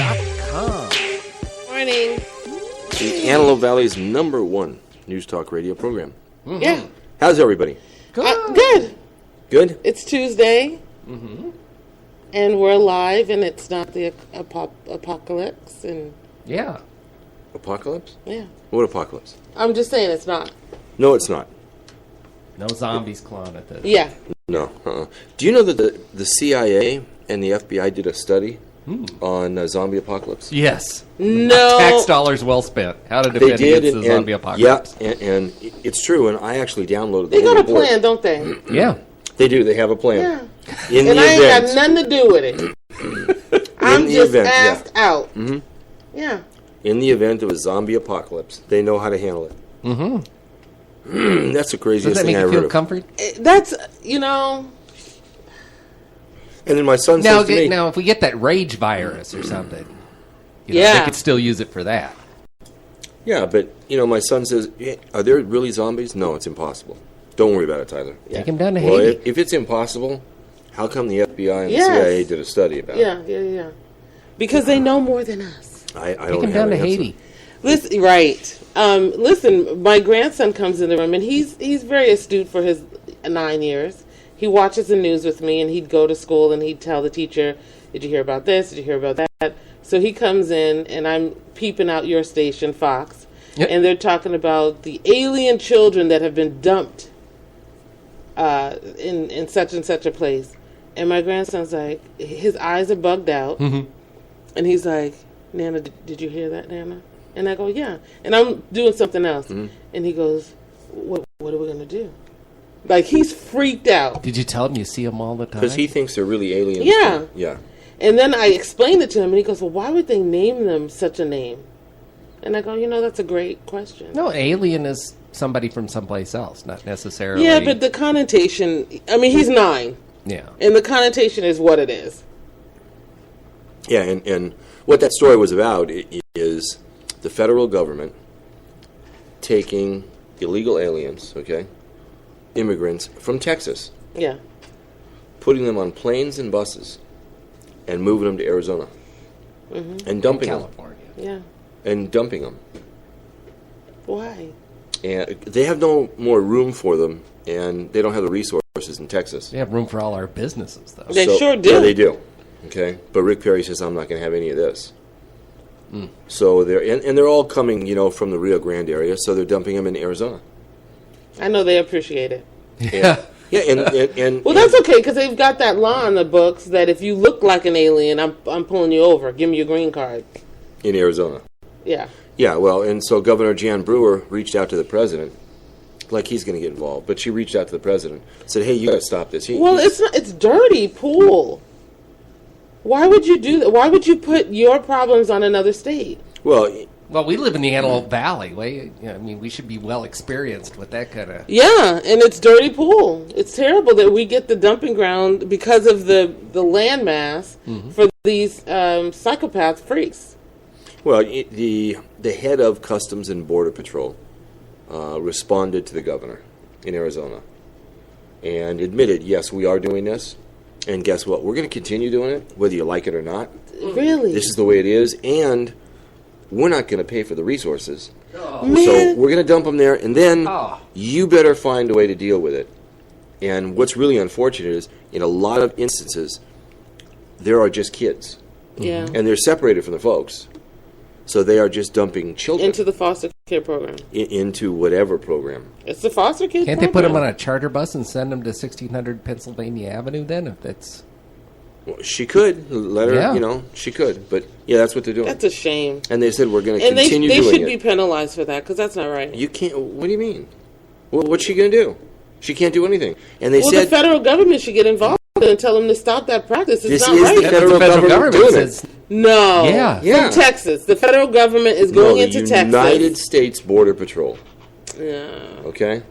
AVNewsCast.com. Morning. The Antelope Valley's #1 news talk radio program. Mm-hmm. Yeah. How's everybody? Good. Good. Good? It's Tuesday. Mm-hmm. And we're live, and it's not the apocalypse. And Yeah. Apocalypse? yeah. What apocalypse? I'm just saying it's not. No, it's not. No zombies clawing at the... Yeah. No. Do you know that the CIA and the FBI did a study on zombie apocalypse? Yes. No. Tax dollars well spent. How to They defend did, against the zombie apocalypse. Yeah, and it's true, and I actually downloaded the They got a report. plan, don't they? Yeah. They do. They have a plan. Yeah. In And the I ain't event, got nothing to do with it. I'm the just event, yeah. asked out. Mm-hmm. Yeah. in the event of a zombie apocalypse, they know how to handle it. Mm-hmm. That's the Does craziest that thing make I you ever feel heard of. comfort? That's, you know... And then my son Now, says to me, now, if we get that rage virus or something, they Yeah. could still use it for that. yeah, but, my son says, are there really zombies? No, it's impossible. Don't worry about it, Tyler. Take him down to Well, Haiti. if it's impossible, how come the FBI and Yes. the CIA did a study about it? Yeah. Because they know more than us. I Take don't him have down to an answer. Haiti. Listen, right. Listen, my grandson comes in the room, and he's very astute for his 9 years. He watches the news with me, and he'd go to school, and he'd tell the teacher, did you hear about this? Did you hear about that? So he comes in, and I'm peeping out your station, Fox, Yep. and they're talking about the alien children that have been dumped in such and such a place. And my grandson's like, his eyes are bugged out, and he's like, Nana, did you hear that, Nana? And I go, yeah. And I'm doing something else. And he goes, what are we going to do? Like, he's freaked out. Did you tell him you see them all the time? Because he thinks they're really aliens. Yeah. Yeah. And then I explained it to him, and he goes, well, why would they name them such a name? And I go, that's a great question. No, an alien is somebody from someplace else, not necessarily... Yeah, but the connotation, he's 9. Yeah. And the connotation is what it is. Yeah, and what that story was about is the federal government taking illegal aliens, immigrants from Texas, Yeah. putting them on planes and buses, and moving them to Arizona, and dumping them. California. Yeah. And dumping them. Why? And they have no more room for them, and they don't have the resources in Texas. They have room for all our businesses, though. They sure do. Yeah, they do. Okay, but Rick Perry says I'm not going to have any of this. So they're all coming, from the Rio Grande area. So they're dumping them in Arizona. I know they appreciate it. Yeah. Yeah, and Well, that's okay, because they've got that law in the books that if you look like an alien, I'm pulling you over. Give me your green card. in Arizona. Yeah. Yeah, well, and so Governor Jan Brewer reached out to the president, like he's going to get involved. But she reached out to the president, said, "Hey, you got to stop this." Well, it's dirty pool. Why would you do that? Why would you put your problems on another state? Well, We live in the Antelope Valley. We should be well experienced with that kind of... Yeah, and it's dirty pool. It's terrible that we get the dumping ground because of the landmass for these psychopath freaks. Well, the head of Customs and Border Patrol responded to the governor in Arizona and admitted, yes, we are doing this. And guess what? We're going to continue doing it, whether you like it or not. Really? This is the way it is, and we're not going to pay for the resources. Man. So we're going to dump them there, and then Oh. you better find a way to deal with it. And what's really unfortunate is, in a lot of instances, there are just kids. Yeah. And they're separated from the folks. So they are just dumping children Into the foster care program. into whatever program. It's the foster care Can't program. they put them on a charter bus and send them to 1600 Pennsylvania Avenue then, if that's... Well, she could let her, Yeah. she could. But yeah, that's what they're doing. That's a shame. And they said we're going to And they continue doing should it. be penalized for that, because that's not right. You can't. What do you mean? Well, what's she going to do? She can't do anything. And they Well, said the federal government should get involved and tell them to stop that practice. It's this not is right. the federal government doing it. says... No. Yeah. Yeah. From Texas. The federal government is going into the Texas. United States Border Patrol. Yeah. Okay?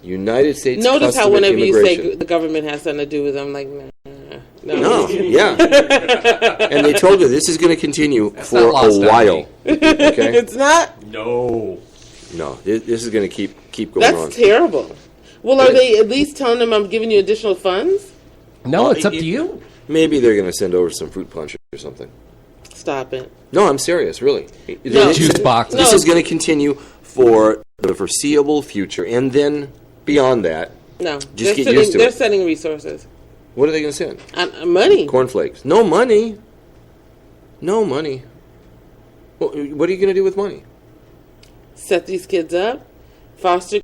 United States Notice how Customs and whenever you say Immigration. the government has something to do with it, I'm like, nah. No, yeah. And they told her this is going to continue for not lost a on while. me. Okay? It's not? No. No, this is going to keep going That's on. terrible. Well, are they at least telling them I'm giving you additional funds? No, it's up to you. Maybe they're going to send over some fruit punch or something. stop it. No, I'm serious, really. No. Juice boxes. This is going to continue for the foreseeable future, and then beyond that, No, just get used to they're it. sending resources. What are they going to send? Money. Cornflakes. No money. No money. Well, what are you going to do with money? Set these kids up. Foster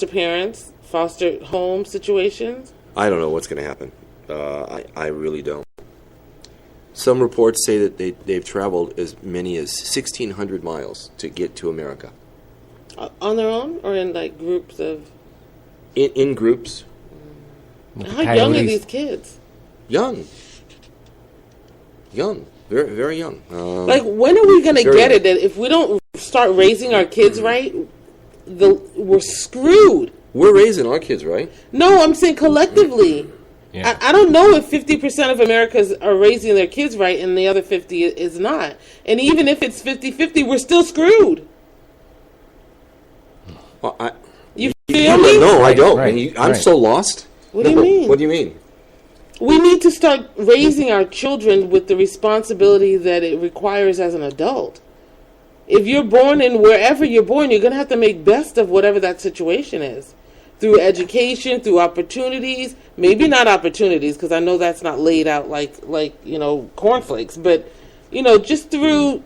parents. Foster home situations. I don't know what's going to happen. I really don't. Some reports say that they've traveled as many as 1,600 miles to get to America. On their own, or in like groups of? In groups. How young are these kids? Young. Very, very young. Like, when are we going to very get it that if we don't start raising our kids right, we're screwed? We're raising our kids, right? No, I'm saying collectively. Yeah. I don't know if 50% of Americans are raising their kids right and the other 50 is not. And even if it's 50-50, we're still screwed. Well, You feel me? No, I don't. Right, I'm right. so lost. What do you mean? What do you mean? We need to start raising our children with the responsibility that it requires as an adult. If you're born in wherever you're born, you're going to have to make best of whatever that situation is. Through education, through opportunities, maybe not opportunities, because I know that's not laid out like cornflakes, but, just through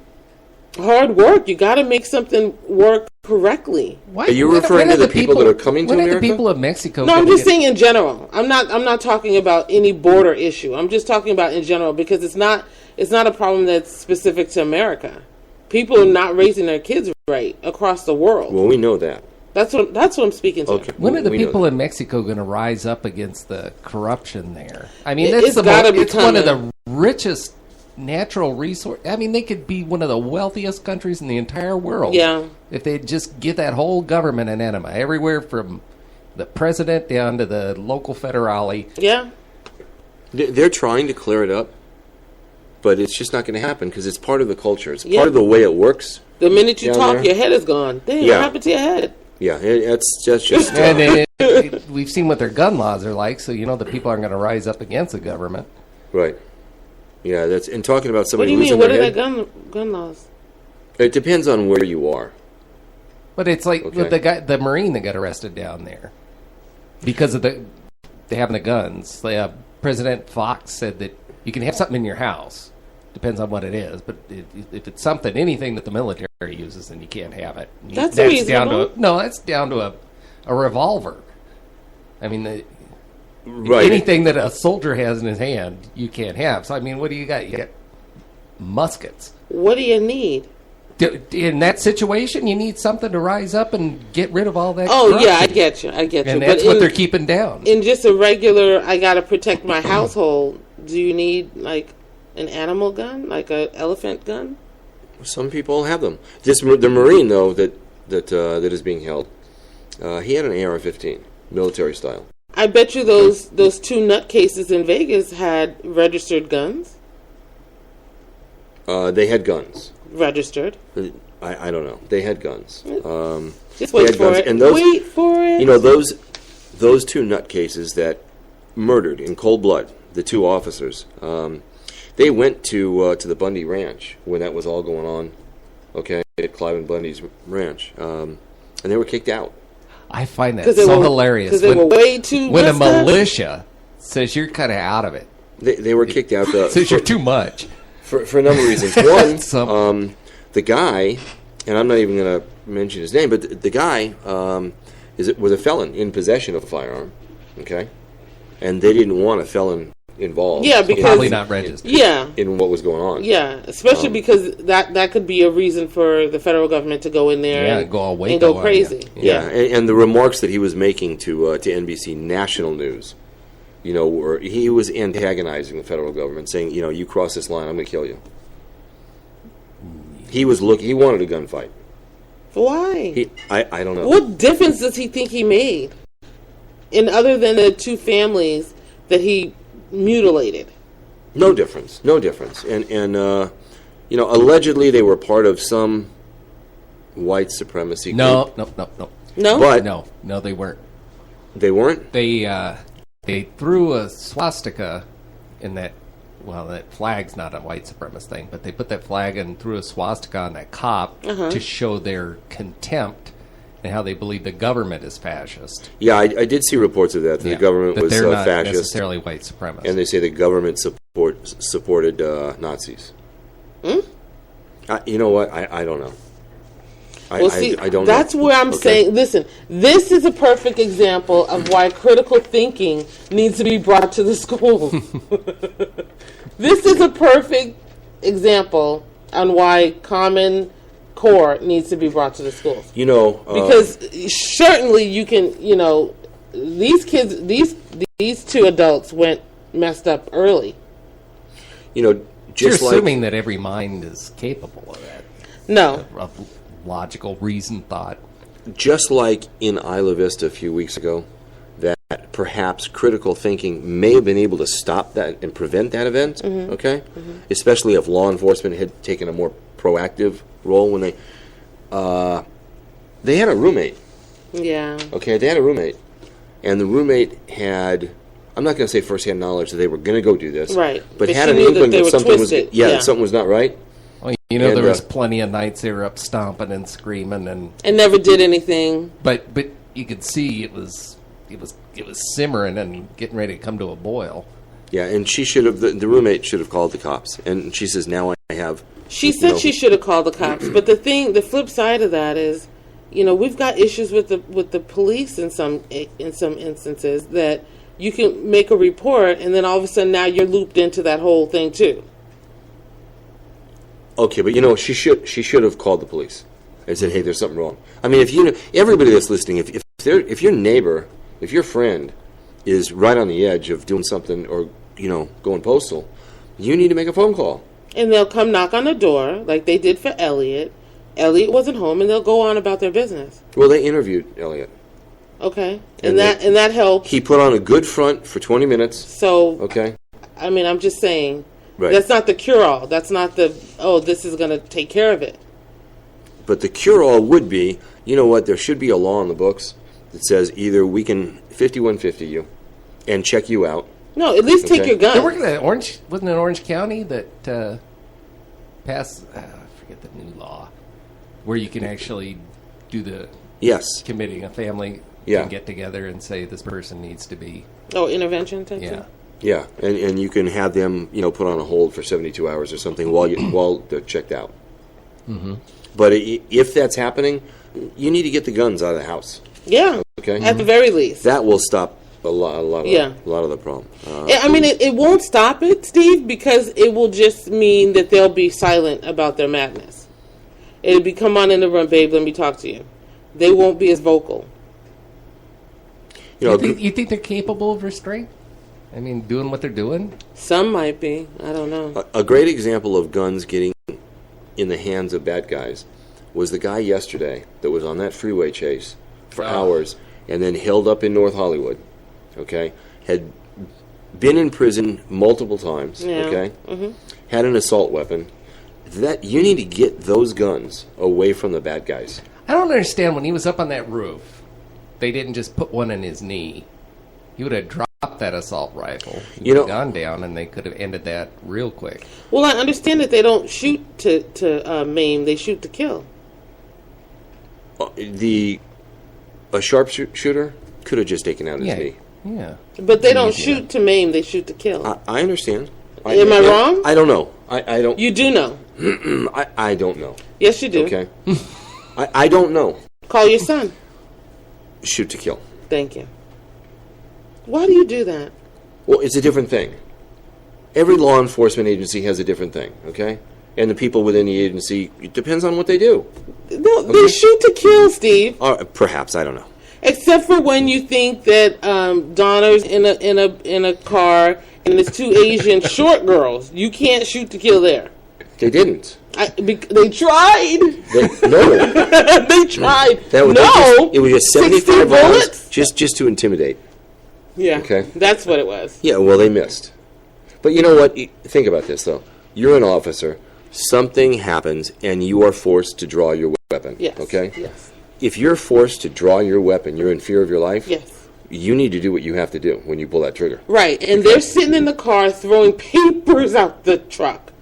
hard work. You got to make something work correctly. Are you referring to the people that are coming to America? When are the people of Mexico? No, I'm just saying in general. I'm not talking about any border issue. I'm just talking about in general, because it's not a problem that's specific to America. People are not raising their kids right across the world. Well, we know that. That's what I'm speaking to. Okay. When are the We know people that. in Mexico going to rise up against the corruption there? I mean, It's gotta be it's one of coming. the richest natural resource. I mean, they could be one of the wealthiest countries in the entire world. Yeah. If they just get that whole government an enema, everywhere from the president down to the local federale. Yeah. They're trying to clear it up, but it's just not going to happen because it's part of the culture. It's Yeah. part of the way it works. The minute you Down talk, there? your head is gone. Damn, Yeah. what happened to your head? Yeah, that's just. And we've seen what their gun laws are like, so the people aren't going to rise up against the government. Right. Yeah, that's and talking about What somebody do you mean? losing What their are head. their gun laws? It depends on where you are. But it's like Okay. with the Marine that got arrested down there because of they having the guns. President Fox said that you can have something in your house. Depends on what it is, but if it's anything that the military uses, then you can't have it. That's down reasonable. to that's down to a revolver. I mean, Right. anything that a soldier has in his hand, you can't have. So I mean, what do you got? You got muskets. What do you need? In that situation, you need something to rise up and get rid of all that. Oh yeah, I corruption. get you. And But that's what they're keeping down. in just a regular, I gotta protect my household. Do you need like an animal gun, like an elephant gun? Some people have them. The Marine though that is being held. He had an AR-15, military style. I bet you those two nutcases in Vegas had registered guns. They had guns. Registered. I don't know. They had guns. Just They wait had for guns. it. And those- Wait for it. Those two nutcases that murdered in cold blood the two officers. They went to the Bundy Ranch when that was all going on. Okay, at Clive and Bundy's ranch, and they were kicked out. I find that 'Cause they so were- hilarious. 'cause they were way too when a messed up. militia says you're kind of out of it, They were kicked out says you're too much. for a number of reasons. One, Some- the guy, and I'm not even going to mention his name, but the guy was a felon in possession of a firearm. Okay, and they didn't want a felon involved. Yeah, because- Probably not registered. Yeah. in what was going on. Yeah, especially because that could be a reason for the federal government to go in there Yeah, and go all and Waco go on crazy. you. Yeah, and the remarks that he was making to NBC National News, where he was antagonizing the federal government, saying, you cross this line, I'm going to kill you. He wanted a gunfight. Why? I don't know. What difference does he think he made? In other than the two families that he mutilated. No difference. And allegedly they were part of some white supremacy No, group. no. No? But No, they weren't. they weren't? They threw a swastika in that well, that flag's not a white supremacist thing, but they put that flag and threw a swastika on that cop to show their contempt and how they believe the government is fascist. Yeah, I did see reports of that. The government but was they're not fascist. necessarily white supremacist. And they say the government supported Nazis. You know what? I don't know. Well, see, I don't that's know. where I'm saying, listen, this is a perfect example of why critical thinking needs to be brought to the schools. This is a perfect example on why Common Core needs to be brought to the schools. You know, because certainly you can, these kids, these two adults went messed up early. Just you're assuming that every mind is capable of that. No. Of logical, reasoned thought. Just like in Isla Vista a few weeks ago, that perhaps critical thinking may have been able to stop that and prevent that event, okay? Especially if law enforcement had taken a more proactive role when they had a roommate. Yeah. Okay, they had a roommate. And the roommate had, I'm not going to say firsthand knowledge that they were going to go do this. Right. But had an inkling that something was, that something was not right. Well, there was plenty of nights they were up stomping and screaming and never did anything. But you could see it was simmering and getting ready to come to a boil. Yeah, and she should have. The roommate should have called the cops. And she says, "Now I have." She said she should have called the cops. But the flip side of that is, we've got issues with the police in some instances that you can make a report and then all of a sudden now you're looped into that whole thing too. Okay, but she should have called the police and said, "Hey, there's something wrong." I mean, if everybody that's listening, if your neighbor, if your friend is right on the edge of doing something or going postal, you need to make a phone call. And they'll come knock on the door like they did for Elliot. Elliot wasn't home, and they'll go on about their business. Well, they interviewed Elliot. Okay, and that helped. He put on a good front for 20 minutes. So okay, I mean, I'm just saying. Right. That's not the cure-all. That's not this is going to take care of it. But the cure-all would be, there should be a law in the books that says either we can 5150 you and check you out. No, at least take your gun. They're working at wasn't it Orange County that passed, I forget the new law, where you can actually do the committing a family can get together and say this person needs to be. Oh, intervention type thing? Yeah, and you can have them, put on a hold for 72 hours or something while they're checked out. Mm-hmm. But if that's happening, you need to get the guns out of the house. Yeah. Okay. At the very least. That will stop a lot of the problem. I mean, it won't stop it, Steve, because it will just mean that they'll be silent about their madness. It'll be, come on in the room, babe, let me talk to you. They won't be as vocal. You think they're capable of restraint? I mean, doing what they're doing? Some might be. I don't know. A great example of guns getting in the hands of bad guys was the guy yesterday that was on that freeway chase for hours and then held up in North Hollywood, okay? Had been in prison multiple times, okay? Mm-hmm. Had an assault weapon. That you need to get those guns away from the bad guys. I don't understand when he was up on that roof, they didn't just put one in his knee. He would have dropped that assault rifle. He would have gone down, and they could have ended that real quick. Well, I understand that they don't shoot to maim; they shoot to kill. A sharpshooter could have just taken out his knee. Yeah, but they don't shoot to maim; they shoot to kill. I understand. Am I wrong? I don't know. I don't. You do know. I don't know. Yes, you do. Okay. I don't know. Call your son. Shoot to kill. Thank you. Why do you do that? Well, it's a different thing. Every law enforcement agency has a different thing, okay? And the people within the agency, it depends on what they do. No, they shoot to kill, Steve. Perhaps, I don't know. Except for when you think that Donna's in a car and there's two Asian short girls. You can't shoot to kill there. They didn't. They tried. No. They tried. It was just 75 bullets just to intimidate. Yeah. Okay. That's what it was. Yeah, well, they missed. But you know what? Think about this, though. You're an officer. Something happens, and you are forced to draw your weapon. Yes. Okay? Yes. If you're forced to draw your weapon, you're in fear of your life? Yes. you need to do what you have to do when you pull that trigger. Right, and they're sitting in the car throwing papers out the truck.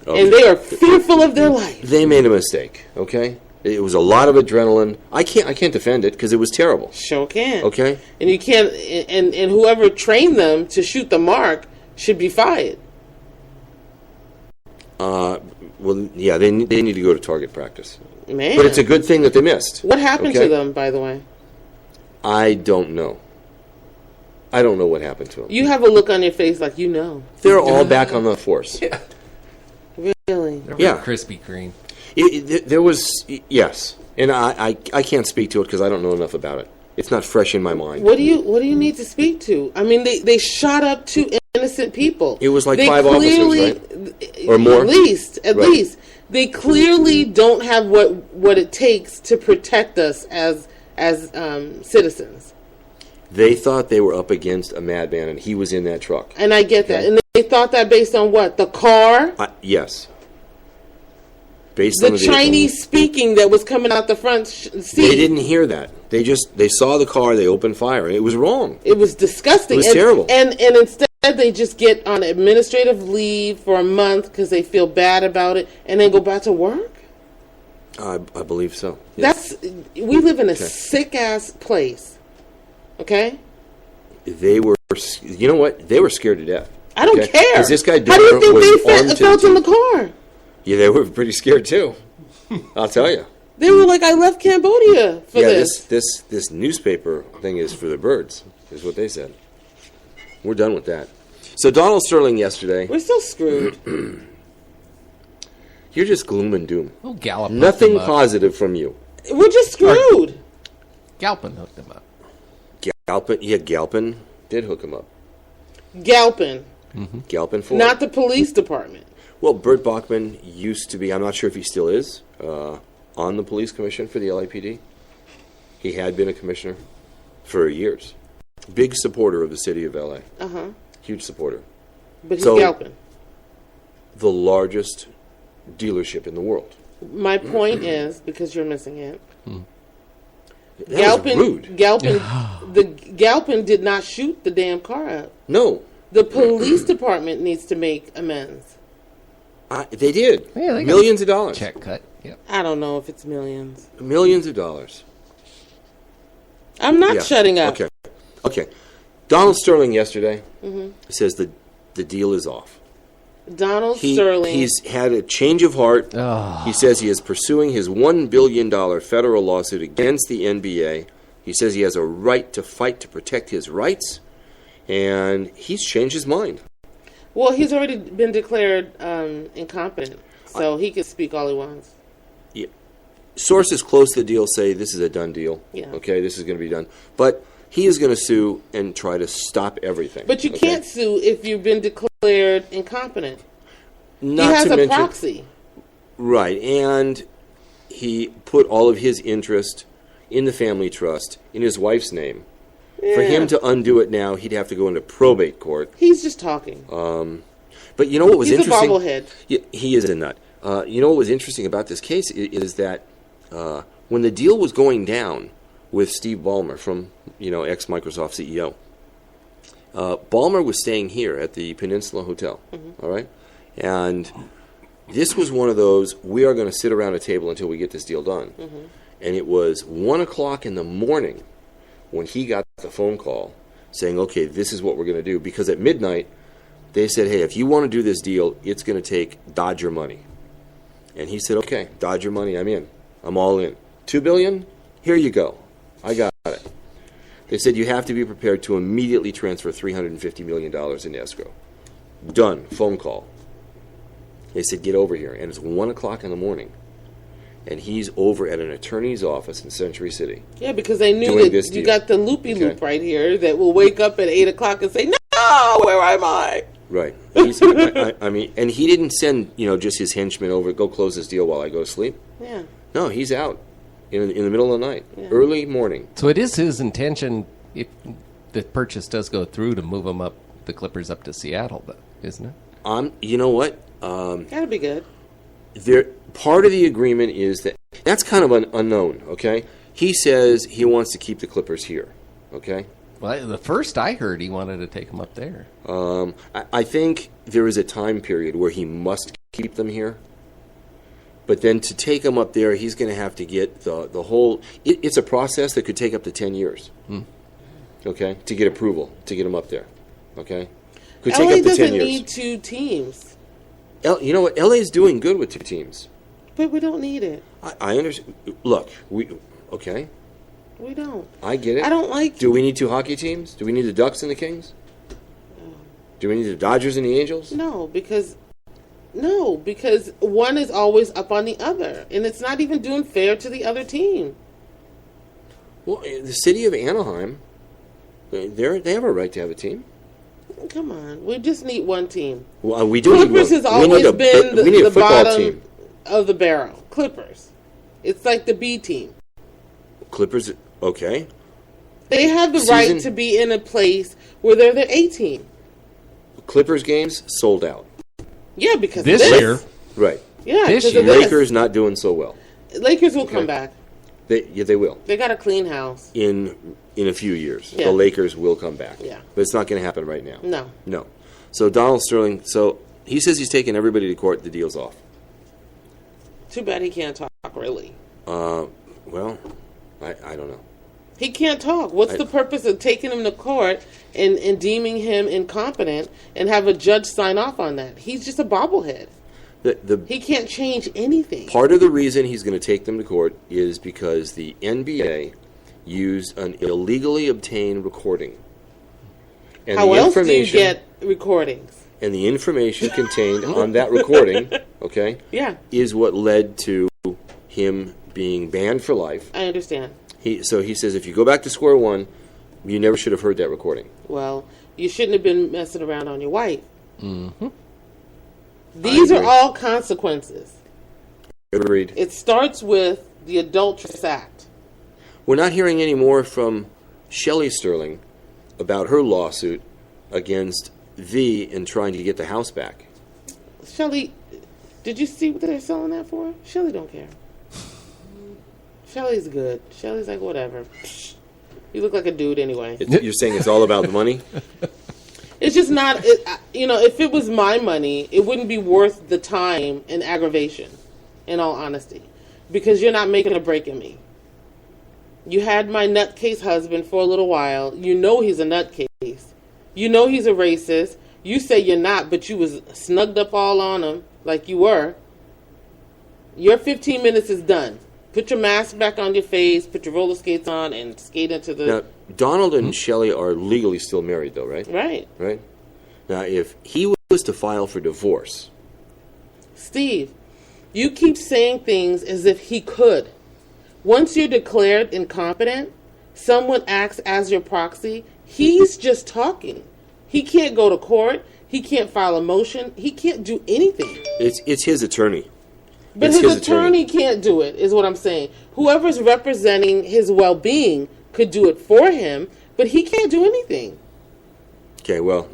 Okay. And they are fearful of their life. They made a mistake, okay? It was a lot of adrenaline. I can't defend it because it was terrible. Sure can. Okay? And you can't, and whoever trained them to shoot the mark should be fired. Well, yeah, they need to go to target practice. Man. But it's a good thing that they missed. What happened to them, by the way? I don't know. I don't know what happened to them. You have a look on your face like you know. They're all back on the force. Yeah. Really? They're Krispy Kreme. There was, yes. And I can't speak to it because I don't know enough about it. It's not fresh in my mind. What do you need to speak to? I mean, they shot up two innocent people. It was like 5 officers, right? Or more? At least. They clearly don't have what it takes to protect us as citizens. They thought they were up against a madman, and he was in that truck. And I get that. And they thought that based on what? The car? Yes. Based on the Chinese speaking that was coming out the front seat. They didn't hear that. They saw the car, they opened fire, and it was wrong. It was disgusting. It was terrible. And instead they just get on administrative leave for a month because they feel bad about it and then go back to work? I believe so. Yes. We live in a sick-ass place. Okay? They were, you know what? They were scared to death. I don't care. Because this guy How do you think they felt in the car? Yeah, they were pretty scared too. I'll tell you. They were like, I left Cambodia for this. This newspaper thing is for the birds, is what they said. We're done with that. So Donald Sterling yesterday. We're still screwed. You're just gloom and doom. Oh, Gallup. Nothing positive from you. We're just screwed. Galpin hooked him up. Galpin did hook him up. Galpin. Mm-hmm. Galpin Ford. Not the police department. Well, Bert Bachman used to be, I'm not sure if he still is, on the police commission for the LAPD. He had been a commissioner for years. Big supporter of the city of LA. Uh-huh. Huge supporter. But he's Galpin. The largest dealership in the world. My point is, because you're missing it, Galpin, rude. Galpin did not shoot the damn car up. No. The police department needs to make amends. They did. Yeah, they millions of dollars. Check cut. Yep. I don't know if it's millions. Millions of dollars. I'm not shutting up. Okay. Donald Sterling yesterday says the deal is off. Donald Sterling. He's had a change of heart. Oh. He says he is pursuing his $1 billion federal lawsuit against the NBA. He says he has a right to fight to protect his rights. And he's changed his mind. Well, he's already been declared incompetent, so he can speak all he wants. Yeah. Sources close to the deal say this is a done deal. Yeah. Okay, this is going to be done. But he is going to sue and try to stop everything. But you can't sue if you've been declared incompetent. Not he has to a mention, proxy. Right, and he put all of his interest in the family trust in his wife's name. Yeah. For him to undo it now, he'd have to go into probate court. He's just talking. But you know what was interesting? He's a bobblehead. Yeah, he is a nut. You know what was interesting about this case is that when the deal was going down with Steve Ballmer from, ex-Microsoft CEO, Ballmer was staying here at the Peninsula Hotel, all right? And this was one of those, we are going to sit around a table until we get this deal done. And it was 1 o'clock in the morning when he got the phone call saying, okay, this is what we're going to do. Because at midnight, they said, hey, if you want to do this deal, it's going to take Dodger money. And he said, okay, Dodger money, I'm in. I'm all in. $2 billion? Here you go. I got it. They said you have to be prepared to immediately transfer $350 million in escrow. Done. Phone call. They said, get over here. And it's 1 o'clock in the morning. And he's over at an attorney's office in Century City. Yeah, because they knew that you got the loopy-loop right here that will wake up at 8 o'clock and say, no, where am I? Right. I mean, and he didn't send, just his henchmen over, go close this deal while I go to sleep. Yeah. No, he's out in the middle of the night, early morning. So it is his intention, if the purchase does go through, to move them up, the Clippers up to Seattle, though, isn't it? You know what? That'd be good. Part of the agreement is that's kind of an unknown, okay? He says he wants to keep the Clippers here, Okay? Well, the first I heard, he wanted to take them up there. I think there is a time period where he must keep them here. But then to take them up there, he's going to have to get the whole... It's a process that could take up to 10 years. Okay? To get approval, to get them up there. Okay? Could take LA up to 10 doesn't years. need 2 teams. You know what? LA's doing good with 2 teams. But we don't need it. I understand. Look, okay? We don't. I get it. I don't like... Do we need 2 hockey teams? Do we need the Ducks and the Kings? Do we need the Dodgers and the Angels? No, because one is always up on the other, and it's not even doing fair to the other team. Well, the city of Anaheim, they have a right to have a team. Come on, we just need one team. Well, we do. Clippers has always been the bottom team of the barrel. Clippers, it's like the B team. Clippers, okay. They have the right to be in a place where they're the A team. Clippers games sold out. Yeah, because this of this year, right? Yeah, this year. Lakers not doing so well. Lakers will come back. They will. They got a clean house In a few years, Yeah. the Lakers will come back. Yeah. But it's not going to happen right now. No. So Donald Sterling, he says he's taking everybody to court. The deal's off. Too bad he can't talk, really. Well, I don't know. He can't talk. What's the purpose of taking him to court and deeming him incompetent and have a judge sign off on that? He's just a bobblehead. He can't change anything. Part of the reason he's going to take them to court is because the NBA used an illegally obtained recording. And How else do you get recordings? And the information contained on that recording, okay, is what led to him being banned for life. I understand. So he says if you go back to square one, you never should have heard that recording. Well, you shouldn't have been messing around on your wife. Mm-hmm. These are all consequences. Agreed. It starts with the Adulterous Act. We're not hearing any more from Shelley Sterling about her lawsuit against V in trying to get the house back. Shelley, did you see what they're selling that for? Shelley don't care. Shelley's good. Shelley's like, whatever. You look like a dude anyway. You're saying it's all about the money? It's just not, if it was my money, it wouldn't be worth the time and aggravation, in all honesty. Because you're not making a break in me. You had my nutcase husband for a little while. You know he's a nutcase. You know he's a racist. You say you're not, but you was snugged up all on him like you were. Your 15 minutes is done. Put your mask back on your face, put your roller skates on, and skate into the... Now, Donald and Shelley are legally still married, though, right? Right. Right? Now, if he was to file for divorce... Steve, you keep saying things as if he could. Once you're declared incompetent, someone acts as your proxy, he's just talking. He can't go to court. He can't file a motion. He can't do anything. It's his attorney. But his attorney can't do it, is what I'm saying. Whoever's representing his well-being could do it for him, but he can't do anything. Okay, well,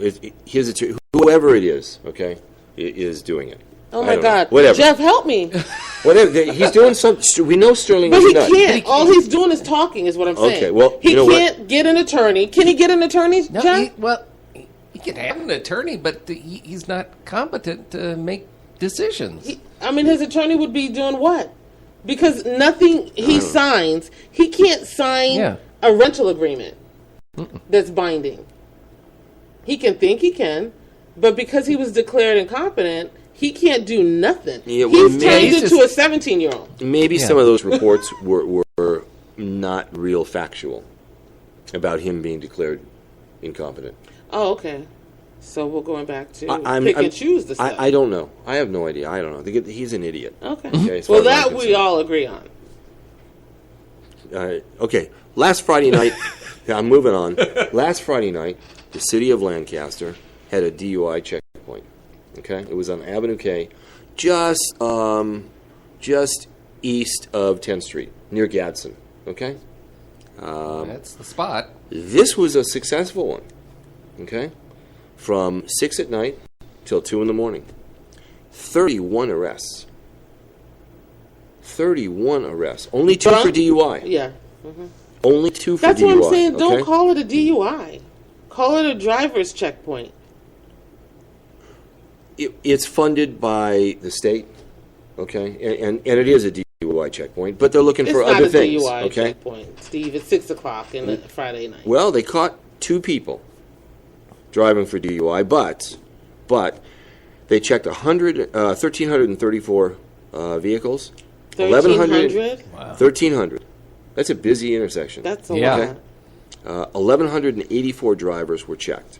his attorney, whoever it is, okay, is doing it. Oh, my God. Whatever. Jeff, help me. Whatever. He's doing something. We know Sterling but is he nuts. can't. All he's doing is talking, is what I'm saying. Okay, well, he you know can't get an attorney. Can he get an attorney, No, Jeff? he can have an attorney, but he's not competent to make decisions. His attorney would be doing what? Because nothing he signs, he can't sign a rental agreement that's binding. He can think he can, but because he was declared incompetent, he can't do nothing. Yeah, well, he's turned into a 17-year-old. Maybe some of those reports were not real factual about him being declared incompetent. Oh, okay. So we're going back to pick and choose the stuff. I don't know. I have no idea. I don't know. He's an idiot. Okay. Well, that we all agree on. Okay. Last Friday night, I'm moving on. Last Friday night, the city of Lancaster had a DUI checkpoint. Okay, it was on Avenue K, just east of 10th Street, near Gadsden. Okay, that's the spot. This was a successful one. Okay, from 6 at night till 2 in the morning. 31 arrests. 31 arrests. Only 2 for DUI. Yeah. Mm-hmm. Only 2 for DUI. That's what I'm saying. Don't okay? call it a DUI. Call it a driver's checkpoint. It's funded by the state, okay? And it is a DUI checkpoint, but they're looking for other things. It's not a DUI okay? checkpoint, Steve. It's 6 o'clock on Friday night. Well, they caught 2 people driving for DUI, but they checked 1,334 vehicles. 1,300? Wow. 1,300. That's a busy intersection. That's a Yeah. lot. 1,184 drivers were checked.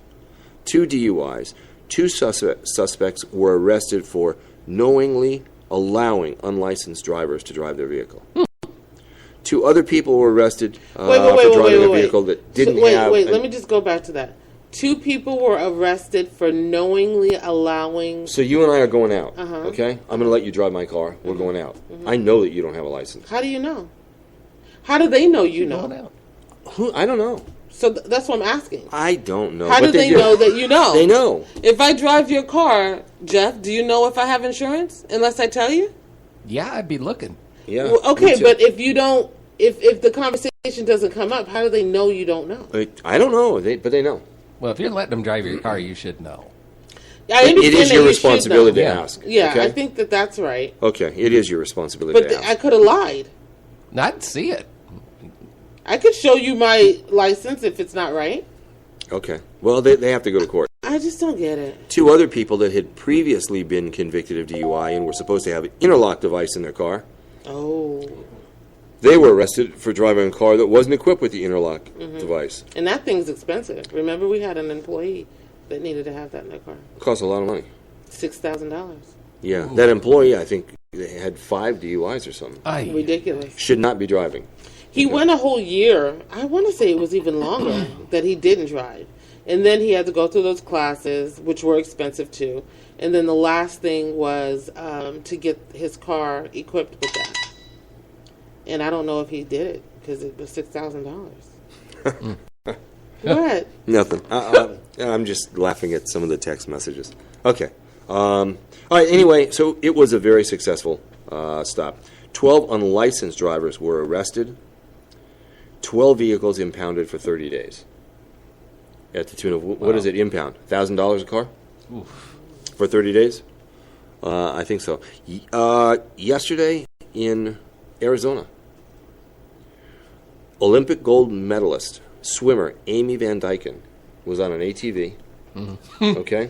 2 DUIs. 2 suspects were arrested for knowingly allowing unlicensed drivers to drive their vehicle. 2 other people were arrested for driving a vehicle that didn't have... Let me just go back to that. 2 people were arrested for knowingly allowing... So you and I are going out, okay? I'm going to let you drive my car. We're going out. I know that you don't have a license. How do you know? How do they know you know? Going out. I don't know. So that's what I'm asking. I don't know. How do they know that you know? They know. If I drive your car, Jeff, do you know if I have insurance unless I tell you? Yeah, I'd be looking. Yeah. Well, okay, but if you don't, if the conversation doesn't come up, how do they know you don't know? I don't know, but they know. Well, if you're letting them drive your car, you should know. I understand It is that your you responsibility to should know. ask. Yeah, okay? I think that's right. Okay, it is your responsibility But to ask. I could have lied. I'd see it. I could show you my license if it's not right. Okay. Well, they have to go to court. I just don't get it. 2 other people that had previously been convicted of DUI and were supposed to have an interlock device in their car, Oh. they were arrested for driving a car that wasn't equipped with the interlock device. And that thing's expensive. Remember, we had an employee that needed to have that in their car. It costs a lot of money. $6,000. Yeah. That employee, I think, they had 5 DUIs or something. Aye. Ridiculous. Should not be driving. He went a whole year. I want to say it was even longer that he didn't drive. And then he had to go through those classes, which were expensive too. And then the last thing was to get his car equipped with that. And I don't know if he did it because it was $6,000. What? Nothing. I'm just laughing at some of the text messages. Okay. All right. Anyway, so it was a very successful stop. 12 unlicensed drivers were arrested. 12 vehicles impounded for 30 days. At the tune of, what is it, impound? $1,000 a car? Oof. For 30 days? I think so. Yesterday in Arizona, Olympic gold medalist, swimmer Amy Van Dyken was on an ATV, okay,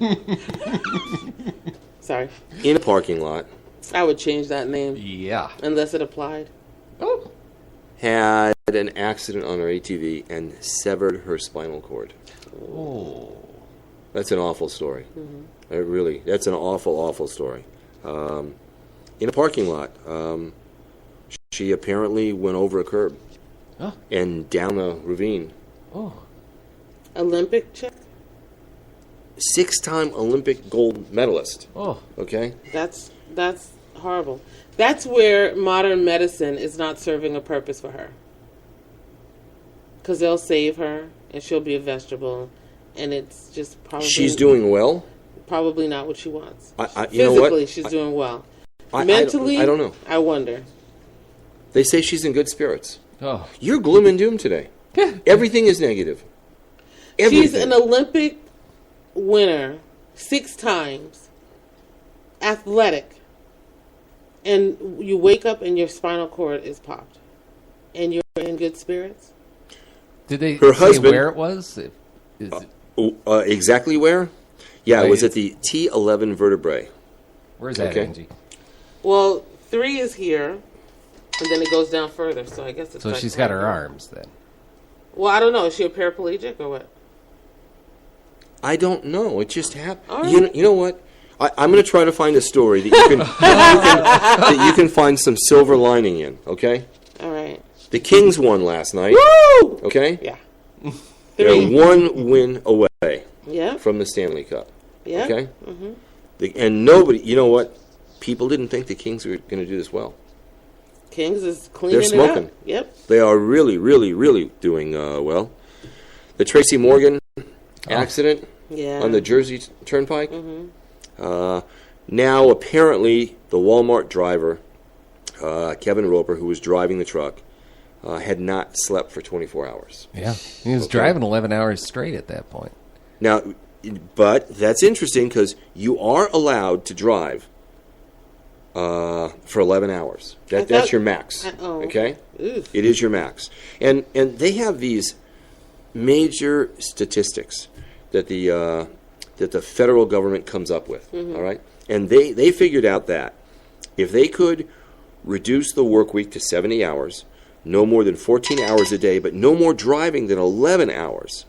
Sorry. in a parking lot, I would change that name Yeah. unless it applied. Oh. had an accident on her ATV and severed her spinal cord. Oh. That's an awful story. That's an awful, awful story. In a parking lot, she apparently went over a curb Huh? and down a ravine. Oh. Olympic chick? 6-time Olympic gold medalist. Oh. Okay? That's horrible. That's where modern medicine is not serving a purpose for her. Because they'll save her, and she'll be a vegetable, and it's just probably... She's doing well. Probably not what she wants. You know what? Physically, she's doing well. I Mentally, don't know. I wonder. They say she's in good spirits. Oh. You're gloom and doom today. Everything is negative. Everything. She's an Olympic winner 6 times, athletic, and you wake up and your spinal cord is popped, and you're in good spirits. Did they Her say husband- where it was? Is it, Exactly where? Yeah, it was Right. at the T11 vertebrae. where's that, Okay. Angie? Well, 3 is here, and then it goes down further. So I guess it's. So like she's got right her there. arms then. Well, I don't know. Is she a paraplegic or what? I don't know. It just happened. All right. You know what? I'm going to try to find a story that you can, that you can find some silver lining in. Okay. All right. The Kings won last night. Woo! Okay. Yeah. They're 3. 1 win away Yeah. from the Stanley Cup. Yeah. Okay. And nobody. You know what? People didn't think the Kings were going to do this well. Kings is cleaning They're it smoking. up. Yep. They are really, really, really doing well. The Tracy Morgan accident Yeah. on the Jersey Turnpike. Now, apparently, the Walmart driver, Kevin Roper, who was driving the truck, had not slept for 24 hours. Yeah. He was driving 11 hours straight at that point. Now, but that's interesting because you are allowed to drive for 11 hours. That's your max. Okay? Oof. It is your max. And they have these major statistics that the federal government comes up with, all right? And they figured out that if they could reduce the work week to 70 hours, no more than 14 hours a day, but no more driving than 11 hours,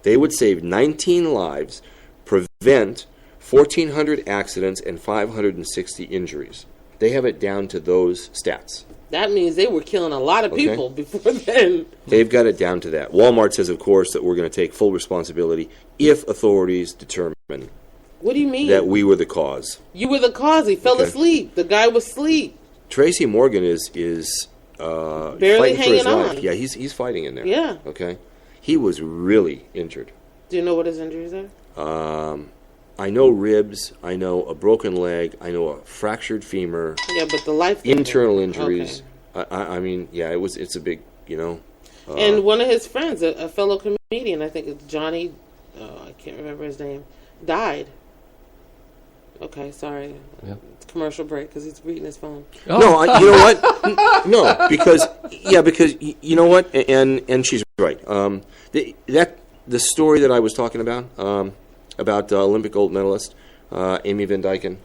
they would save 19 lives, prevent 1,400 accidents, and 560 injuries. They have it down to those stats. That means they were killing a lot of people before then. They've got it down to that. Walmart says, of course, that we're going to take full responsibility if authorities determine What do you mean? that we were the cause. You were the cause. He fell asleep. The guy was asleep. Tracy Morgan is Barely fighting for his hanging on. life. Yeah, he's fighting in there. Yeah. Okay. He was really injured. Do you know what his injuries are? I know ribs. I know a broken leg. I know a fractured femur. Yeah, but the life Internal injuries. Okay. I mean, yeah, it's a big, and one of his friends, a fellow comedian, I think it's Johnny, I can't remember his name, died. Okay, sorry. Yep. It's a commercial break because he's reading his phone. Oh. No, you know what? No, because you know what? And she's right. The story that I was talking about Olympic gold medalist Amy Van Dyken,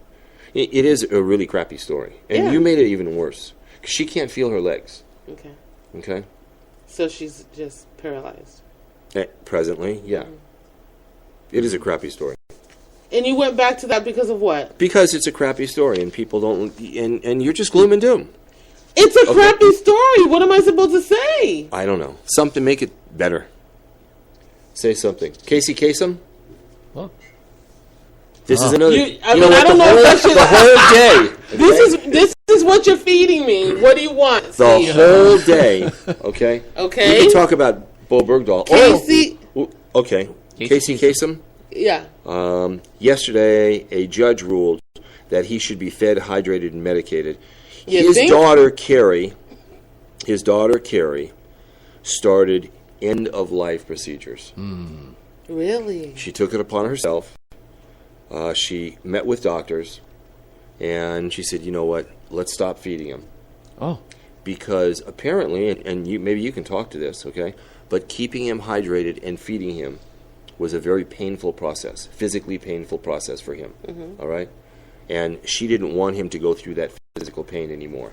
it is a really crappy story, and you made it even worse. She can't feel her legs. Okay. So she's just paralyzed. Presently, yeah. It is a crappy story. And you went back to that because of what? Because it's a crappy story, and people don't, and you're just gloom and doom. It's a crappy story. What am I supposed to say? I don't know. Something make it better. Say something. Casey Kasem? Well, this is another. I don't know if I should. The whole day. Okay? This is what you're feeding me. What do you want? The whole day. Okay. Okay. We can talk about Bo Bergdahl. Casey. Okay. Casey Kasem. Yeah. Yesterday, a judge ruled that he should be fed, hydrated, and medicated. His daughter Carrie started end-of-life procedures. Really? She took it upon herself. She met with doctors, and she said, "You know what? Let's stop feeding him." Oh. Because apparently, and maybe you can talk to this, okay? But keeping him hydrated and feeding him was a very painful process, physically painful process for him. All right, and she didn't want him to go through that physical pain anymore.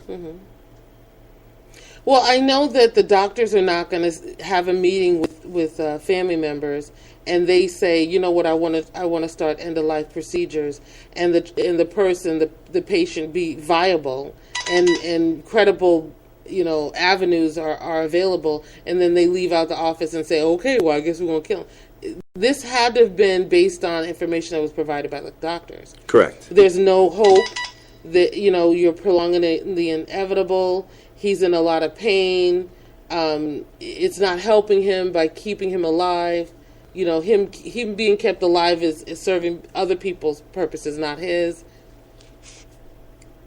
Well, I know that the doctors are not going to have a meeting with family members, and they say, you know what, I want to start end of life procedures, and the patient be viable, and credible, avenues are available, and then they leave out the office and say, okay, well, I guess we're going to kill him. This had to have been based on information that was provided by the doctors. Correct. There's no hope that, you're prolonging the inevitable. He's in a lot of pain. It's not helping him by keeping him alive. Him being kept alive is serving other people's purposes, not his.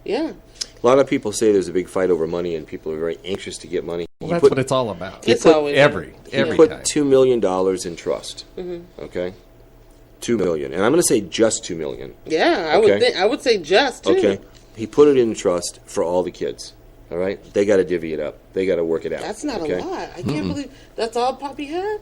Yeah. A lot of people say there's a big fight over money, and people are very anxious to get money. Well, that's what it's all about. It's always every put time. $2 million in trust. Okay, $2 million, and I'm going to say just $2 million. Yeah, I would say just too. Okay, he put it in trust for all the kids. All right, they got to divvy it up. They got to work it out. That's not a lot. I can't believe that's all Poppy had.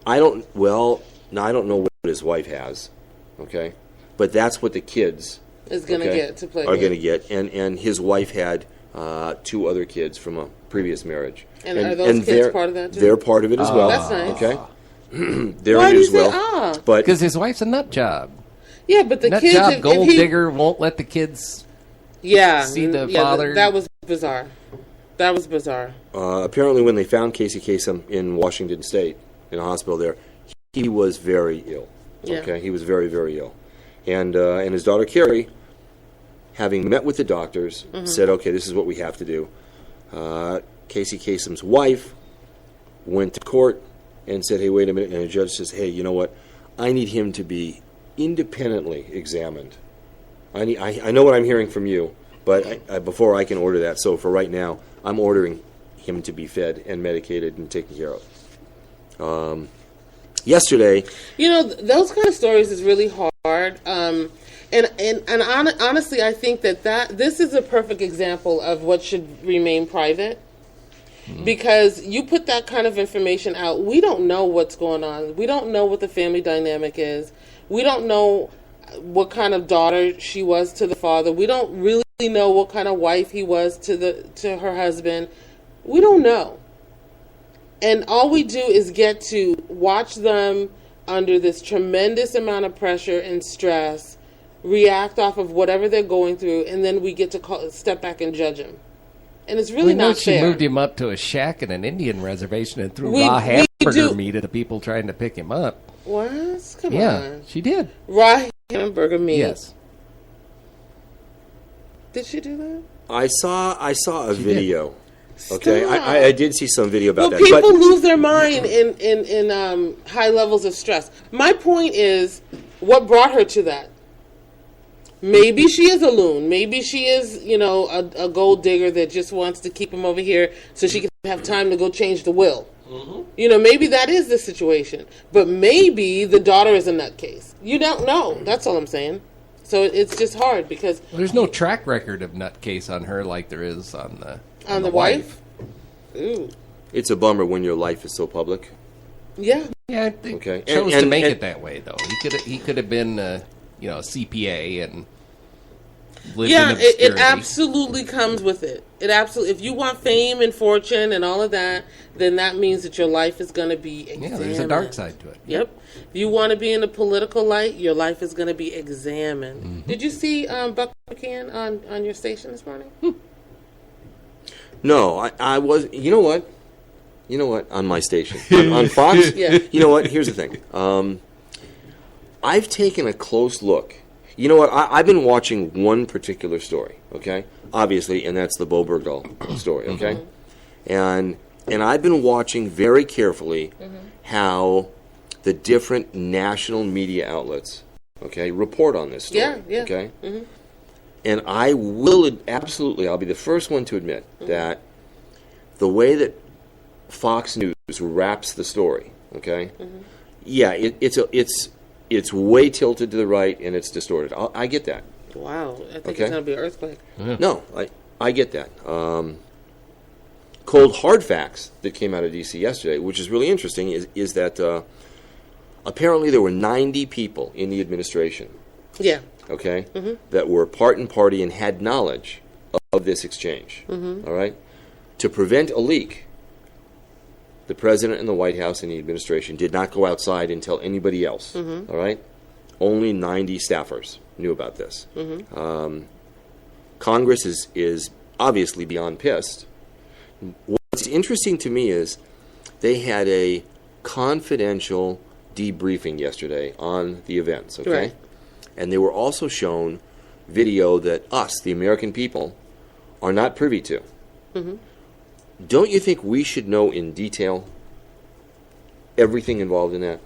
I don't know what his wife has. Okay, but that's what the kids is going to get to play. Are going to get, and his wife had 2 other kids from a previous marriage. And are those kids part of that too? They're part of it as well. That's nice. Okay, they're Why in do it you as well. say But Because his wife's a nut job. Yeah, but the Nut kids, job, if gold he, digger, won't let the kids. See the father. That was bizarre. That was bizarre. Apparently, when they found Casey Kasem in Washington State in a hospital there, he was very ill. Yeah. Okay, he was very, very ill, and his daughter Carrie, having met with the doctors, said, "Okay, this is what we have to do." Casey Kasem's wife went to court and said, "Hey, wait a minute," and the judge says, "Hey, you know what? I need him to be independently examined. I know what I'm hearing from you, but before I can order that, so for right now, I'm ordering him to be fed and medicated and taken care of. Yesterday, those kind of stories is really hard. Honestly, I think that this is a perfect example of what should remain private. Because you put that kind of information out, we don't know what's going on. We don't know what the family dynamic is. We don't know what kind of daughter she was to the father. We don't really know what kind of wife he was to her husband. We don't know. And all we do is get to watch them under this tremendous amount of pressure and stress, react off of whatever they're going through, and then we get to step back and judge them. And it's really not fair. She moved him up to a shack in an Indian reservation and threw raw hamburger meat at the people trying to pick him up. What? Come on. Yeah, she did. Raw hamburger meat. Yes. Did she do that? I saw a video. Okay, I did see some video about that. People lose their mind in high levels of stress. My point is, what brought her to that? Maybe she is a loon. Maybe she is, a gold digger that just wants to keep him over here so she can have time to go change the will. Mm-hmm. Maybe that is the situation. But maybe the daughter is a nutcase. You don't know. That's all I'm saying. So it's just hard because... Well, there's no track record of nutcase on her like there is on the wife? Ooh. It's a bummer when your life is so public. Yeah. Yeah, I think chose to make it that way, though. He could have been... a CPA and lived in obscurity. It absolutely comes with it. It absolutely. If you want fame and fortune and all of that, then that means that your life is going to be examined. Yeah, there's a dark side to it. Yep. If you want to be in the political light, your life is going to be examined. Mm-hmm. Did you see Buck McCann on your station this morning? No, I was. You know what? On my station, on Fox. Yeah. You know what? Here's the thing. I've taken a close look. You know what? I've been watching one particular story, okay? Obviously, and that's the Bo Bergdahl story, okay? Mm-hmm. And I've been watching very carefully how the different national media outlets, okay, report on this story, yeah. Okay? Mm-hmm. And I will absolutely, I'll be the first one to admit that the way that Fox News wraps the story, okay? Yeah, it's way tilted to the right and it's distorted. I get that. Wow, I think it's going to be an earthquake. Yeah. No, I get that. Cold hard facts that came out of D.C. yesterday, which is really interesting, is that apparently there were 90 people in the administration. Yeah. Okay, that were part and party and had knowledge of this exchange. All right, to prevent a leak, the president and the White House and the administration did not go outside and tell anybody else. All right, only 90 staffers knew about this. Congress is obviously beyond pissed. What's interesting to me is they had a confidential debriefing yesterday on the events. Okay. Right. And they were also shown video that us, the American people, are not privy to. Don't you think we should know in detail everything involved in that?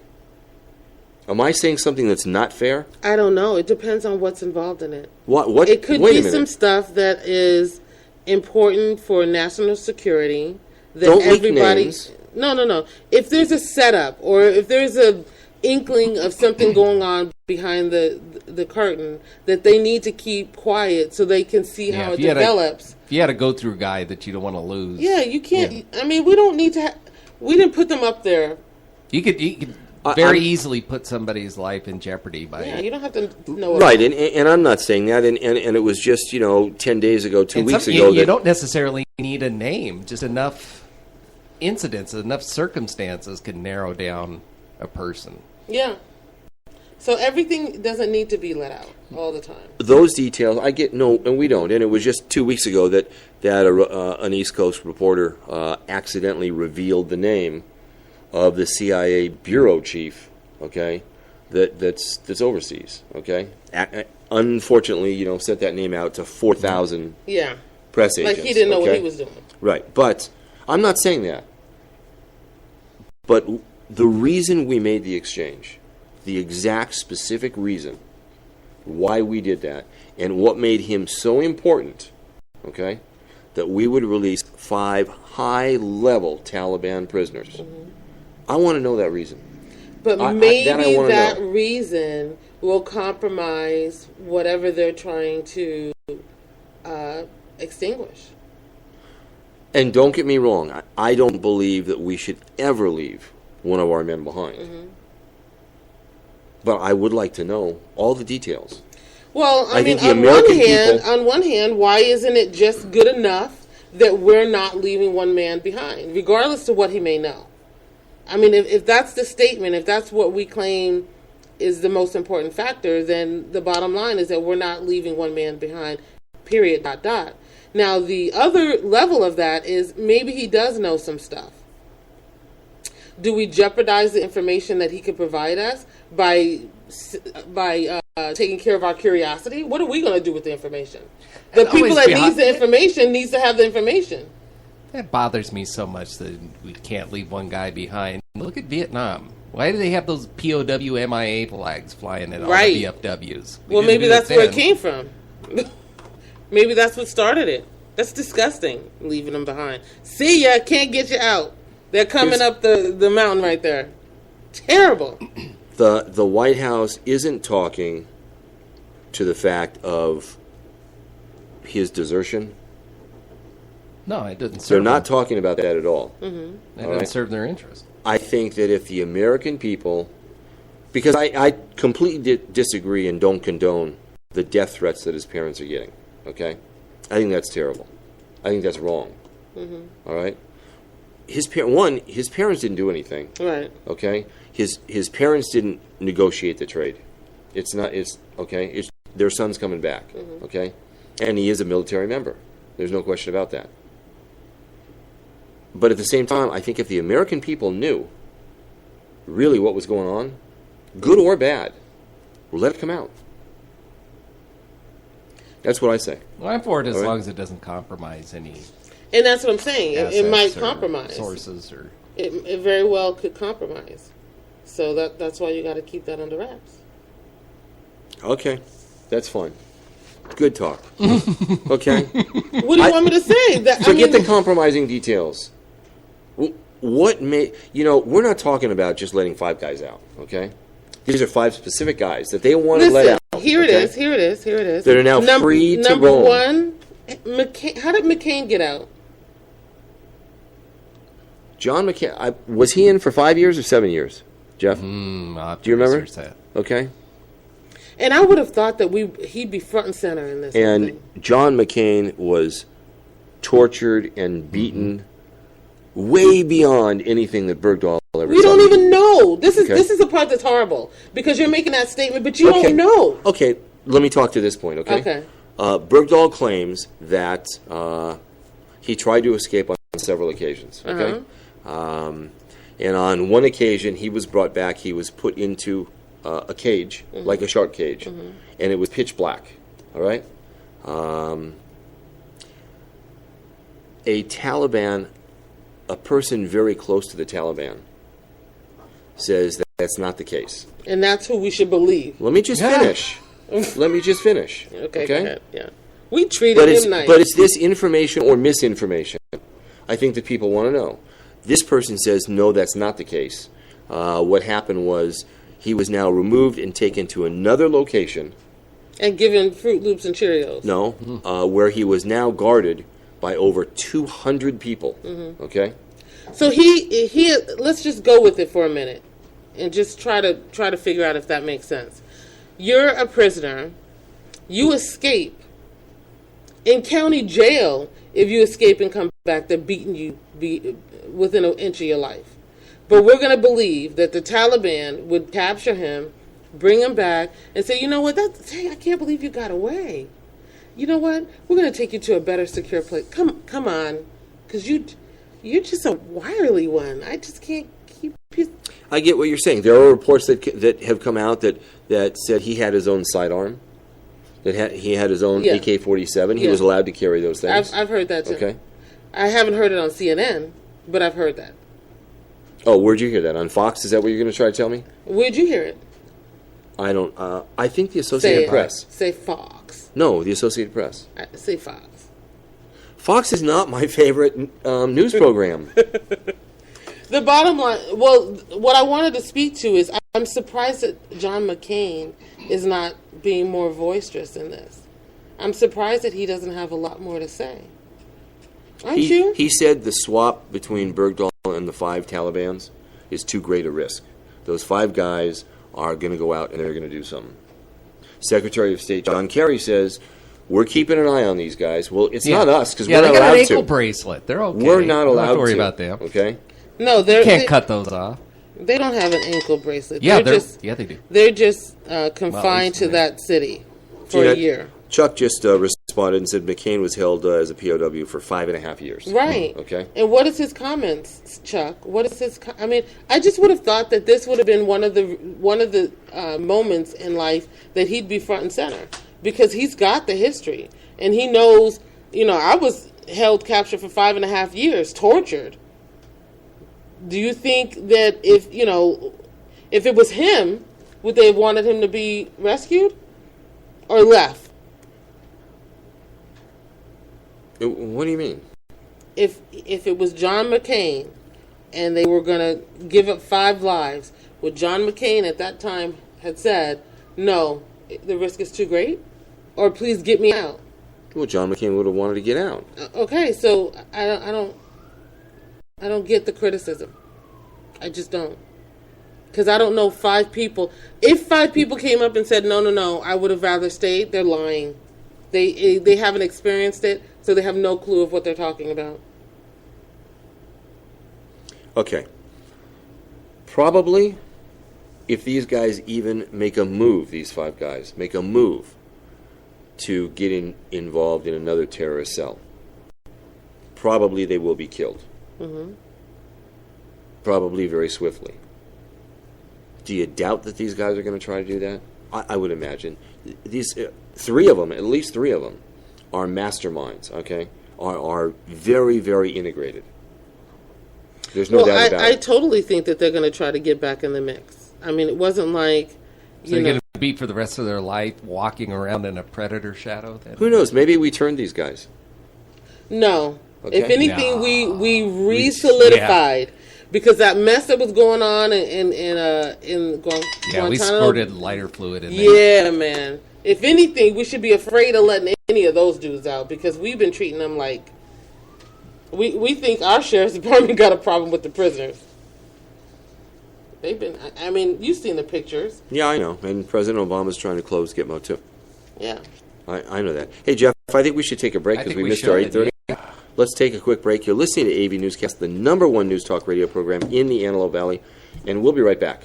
Am I saying something that's not fair? I don't know. It depends on what's involved in it. What? It could be some stuff that is important for national security. That Don't leak everybody. names. No. If there's a setup or if there's a inkling of something going on behind the curtain that they need to keep quiet so they can see how it develops. If you had a go-through guy that you don't want to lose. Yeah, you can't. Yeah. I mean, we don't need to. We didn't put them up there. You could very easily put somebody's life in jeopardy by. Yeah, you don't have to know. Right, and I'm not saying that, and it was just 10 days ago, 2 weeks ago. You don't necessarily need a name. Just enough incidents, enough circumstances can narrow down a person. Yeah. So everything doesn't need to be let out all the time. Those details, I get no, and we don't. And it was just 2 weeks ago that an East Coast reporter accidentally revealed the name of the CIA bureau chief. Okay, that's overseas. Okay, unfortunately, sent that name out to 4,000 press agents. Like he didn't know what he was doing. Right, but I'm not saying that. But the reason we made the exchange, the exact specific reason why we did that, and what made him so important, okay, that we would release 5 high-level Taliban prisoners. Mm-hmm. I want to know that reason. But maybe that reason will compromise whatever they're trying to extinguish. And don't get me wrong, I don't believe that we should ever leave one of our men behind. Mm-hmm. But I would like to know all the details. Well, I mean, on one hand, why isn't it just good enough that we're not leaving one man behind, regardless of what he may know? I mean, if that's the statement, if that's what we claim is the most important factor, then the bottom line is that we're not leaving one man behind, period, ... Now, the other level of that is maybe he does know some stuff. Do we jeopardize the information that he could provide us by taking care of our curiosity? What are we going to do with the information? The people that needs the information needs to have the information. That bothers me so much that we can't leave one guy behind. Look at Vietnam. Why do they have those POW MIA flags flying at all the VFWs? Well, maybe that's where it came from. Maybe that's what started it. That's disgusting, leaving them behind. See ya, can't get you out. They're coming up the mountain right there. Terrible. The White House isn't talking to the fact of his desertion. No, it doesn't serve They're not talking about that at all. Mm-hmm. That doesn't serve their interest. I think that if the American people... Because I completely disagree and don't condone the death threats that his parents are getting. Okay? I think that's terrible. I think that's wrong. Mm-hmm. All right? His parents didn't do anything. Right. Okay? His parents didn't negotiate the trade. It's their son's coming back. Mm-hmm. Okay? And he is a military member. There's no question about that. But at the same time, I think if the American people knew really what was going on, good or bad, let it come out. That's what I say. Well, I'm for it as long as it doesn't compromise any. And that's what I'm saying. It might compromise sources, or it very well could compromise. So that's why you got to keep that under wraps. Okay, that's fine. Good talk. Okay. What do you want me to say? Forget the compromising details. What we're not talking about just letting 5 guys out. Okay. These are 5 specific guys that they want to let out. Here it is. That are now free to roam. Number one, how did McCain get out? John McCain, was he in for 5 years or 7 years? Jeff? Do you remember? That. Okay. And I would have thought that he'd be front and center in this. And John McCain was tortured and beaten way beyond anything that Bergdahl ever said. We don't even know. This is the part that's horrible, because you're making that statement, but you don't know. Okay, let me talk to this point, okay? Okay. Bergdahl claims that he tried to escape on several occasions, okay? And on one occasion, he was brought back. He was put into a cage, like a shark cage, and it was pitch black, all right? A person very close to the Taliban says that that's not the case. And that's who we should believe. Let me just finish. Okay, go ahead. Yeah. We treated him nice. But it's this information or misinformation I think that people want to know. This person says, no, that's not the case. What happened was he was now removed and taken to another location. And given Fruit Loops and Cheerios. No, where he was now guarded by over 200 people. Okay? So he let's just go with it for a minute and just try to figure out if that makes sense. You're a prisoner. You escape. In county jail, if you escape and come back, they're beating you within an inch of your life. But we're going to believe that the Taliban would capture him, bring him back, and say, you know what, hey, I can't believe you got away. You know what, we're going to take you to a better secure place. Come on, because you're just a wily one. I just can't keep you. I get what you're saying. There are reports that have come out that said he had his own sidearm, that he had his own AK-47. He was allowed to carry those things. I've heard that too. Okay. I haven't heard it on CNN, but I've heard that. Oh, where'd you hear that? On Fox? Is that what you're going to try to tell me? Where'd you hear it? I don't. I think the Associated Press. Say Fox. No, the Associated Press. Say Fox. Fox is not my favorite news program. The bottom line, well, what I wanted to speak to is I'm surprised that John McCain is not being more boisterous in this. I'm surprised that he doesn't have a lot more to say. Aren't you? He said the swap between Bergdahl and the 5 Talibans is too great a risk. Those 5 guys are going to go out and they're going to do something. Secretary of State John Kerry says, we're keeping an eye on these guys. Well, it's not us because we're not allowed to. Yeah, they got an ankle bracelet. They're okay. We're not allowed to. Don't worry about them. Okay? No, You can't cut those off. They don't have an ankle bracelet. Yeah, they do. They're just confined to that city for a year. Chuck just responded and said McCain was held as a POW for 5.5 years. Right. Okay. And what is his comments, Chuck? What is his? I mean, I just would have thought that this would have been one of the moments in life that he'd be front and center because he's got the history and he knows. You know, I was held captured for 5.5 years, tortured. Do you think that if it was him, would they have wanted him to be rescued or left? What do you mean? If it was John McCain and they were going to give up 5 lives, would John McCain at that time had said, no, the risk is too great, or please get me out? Well, John McCain would have wanted to get out. Okay, so I don't get the criticism. I just don't. Because I don't know 5 people. If 5 people came up and said, no, I would have rather stayed, they're lying. They haven't experienced it, so they have no clue of what they're talking about. Okay. Probably, if these guys even make a move, these 5 guys, make a move to get involved in another terrorist cell, probably they will be killed. Mm-hmm. Probably very swiftly. Do you doubt that these guys are going to try to do that? I would imagine. These 3 of them, at least 3 of them, are masterminds, okay? Are very, very integrated. There's no doubt about it. I totally think that they're going to try to get back in the mix. I mean, it wasn't like... So they're going to be for the rest of their life walking around in a predator shadow? Then? Who knows? Maybe we turned these guys. No. Okay. If anything, we re-solidified. Yeah. Because that mess that was going on in Guantanamo... Yeah, we squirted lighter fluid in there. Yeah, man. If anything, we should be afraid of letting any of those dudes out because we've been treating them like... We think our sheriff's department got a problem with the prisoners. They've been... I mean, you've seen the pictures. Yeah, I know. And President Obama's trying to close Gitmo, too. Yeah. I know that. Hey, Jeff, I think we should take a break because we missed our 8:30. Yeah. Let's take a quick break. You're listening to AV Newscast, the #1 news talk radio program in the Antelope Valley, and we'll be right back.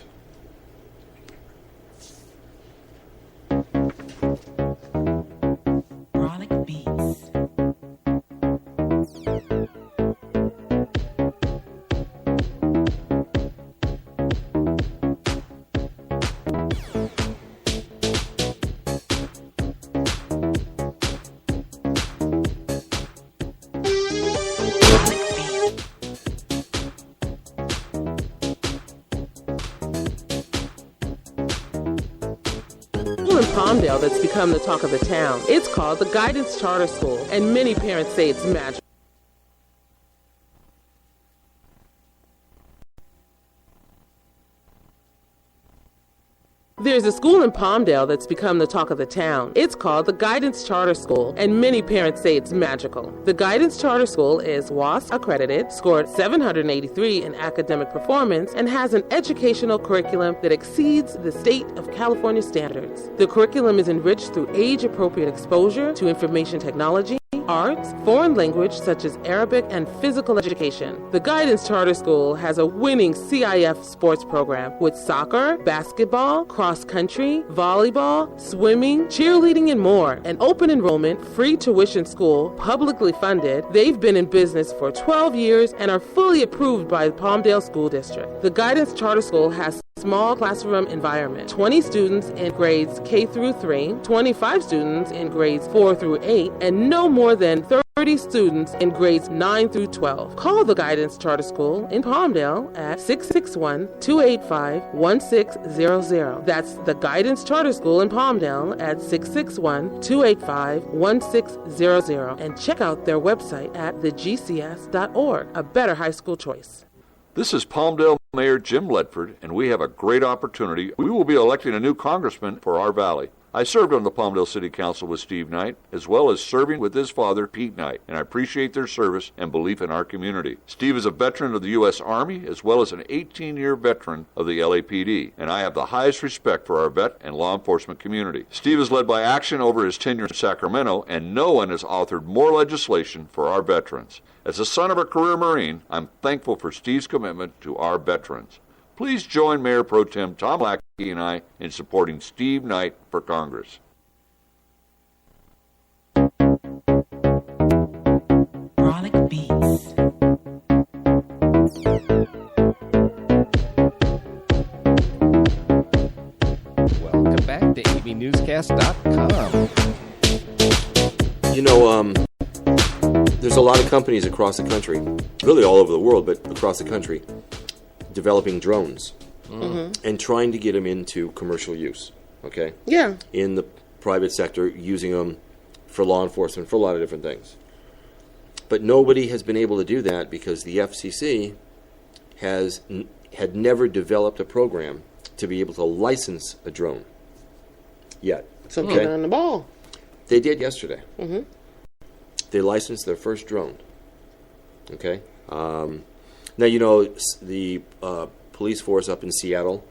Palmdale that's become the talk of the town. It's called the Guidance Charter School, and many parents say it's magical. There's a school in Palmdale that's become the talk of the town. It's called the Guidance Charter School, and many parents say it's magical. The Guidance Charter School is WASP accredited, scored 783 in academic performance, and has an educational curriculum that exceeds the state of California standards. The curriculum is enriched through age-appropriate exposure to information technology, arts, foreign language such as Arabic, and physical education. The Guidance Charter School has a winning CIF sports program with soccer, basketball, cross-country, volleyball, swimming, cheerleading, and more. An open enrollment, free tuition school, publicly funded. They've been in business for 12 years and are fully approved by the Palmdale School District. The Guidance Charter School has small classroom environment. 20 students in grades K through 3, 25 students in grades 4 through 8, and no more than 30 students in grades 9 through 12. Call the Guidance Charter School in Palmdale at 661-285-1600. That's the Guidance Charter School in Palmdale at 661-285-1600. And check out their website at thegcs.org. A better high school choice. This is Palmdale Mayor Jim Ledford, and we have a great opportunity. We will be electing a new congressman for our valley. I served on the Palmdale City Council with Steve Knight, as well as serving with his father, Pete Knight, and I appreciate their service and belief in our community. Steve is a veteran of the U.S. Army, as well as an 18-year veteran of the LAPD, and I have the highest respect for our vet and law enforcement community. Steve has led by action over his tenure in Sacramento, and no one has authored more legislation for our veterans. As the son of a career Marine, I'm thankful for Steve's commitment to our veterans. Please join Mayor Pro Tem Tom Lackey and I in supporting Steve Knight for Congress. Chronic Beats. Welcome back to AVNewsCast.com. You know, there's a lot of companies across the country, really all over the world, but across the country, developing drones and trying to get them into commercial use, okay? Yeah. In the private sector, using them for law enforcement, for a lot of different things. But nobody has been able to do that because the FCC had never developed a program to be able to license a drone yet. So get on the ball. They did yesterday. They licensed their first drone, okay? Now, you know, the police force up in Seattle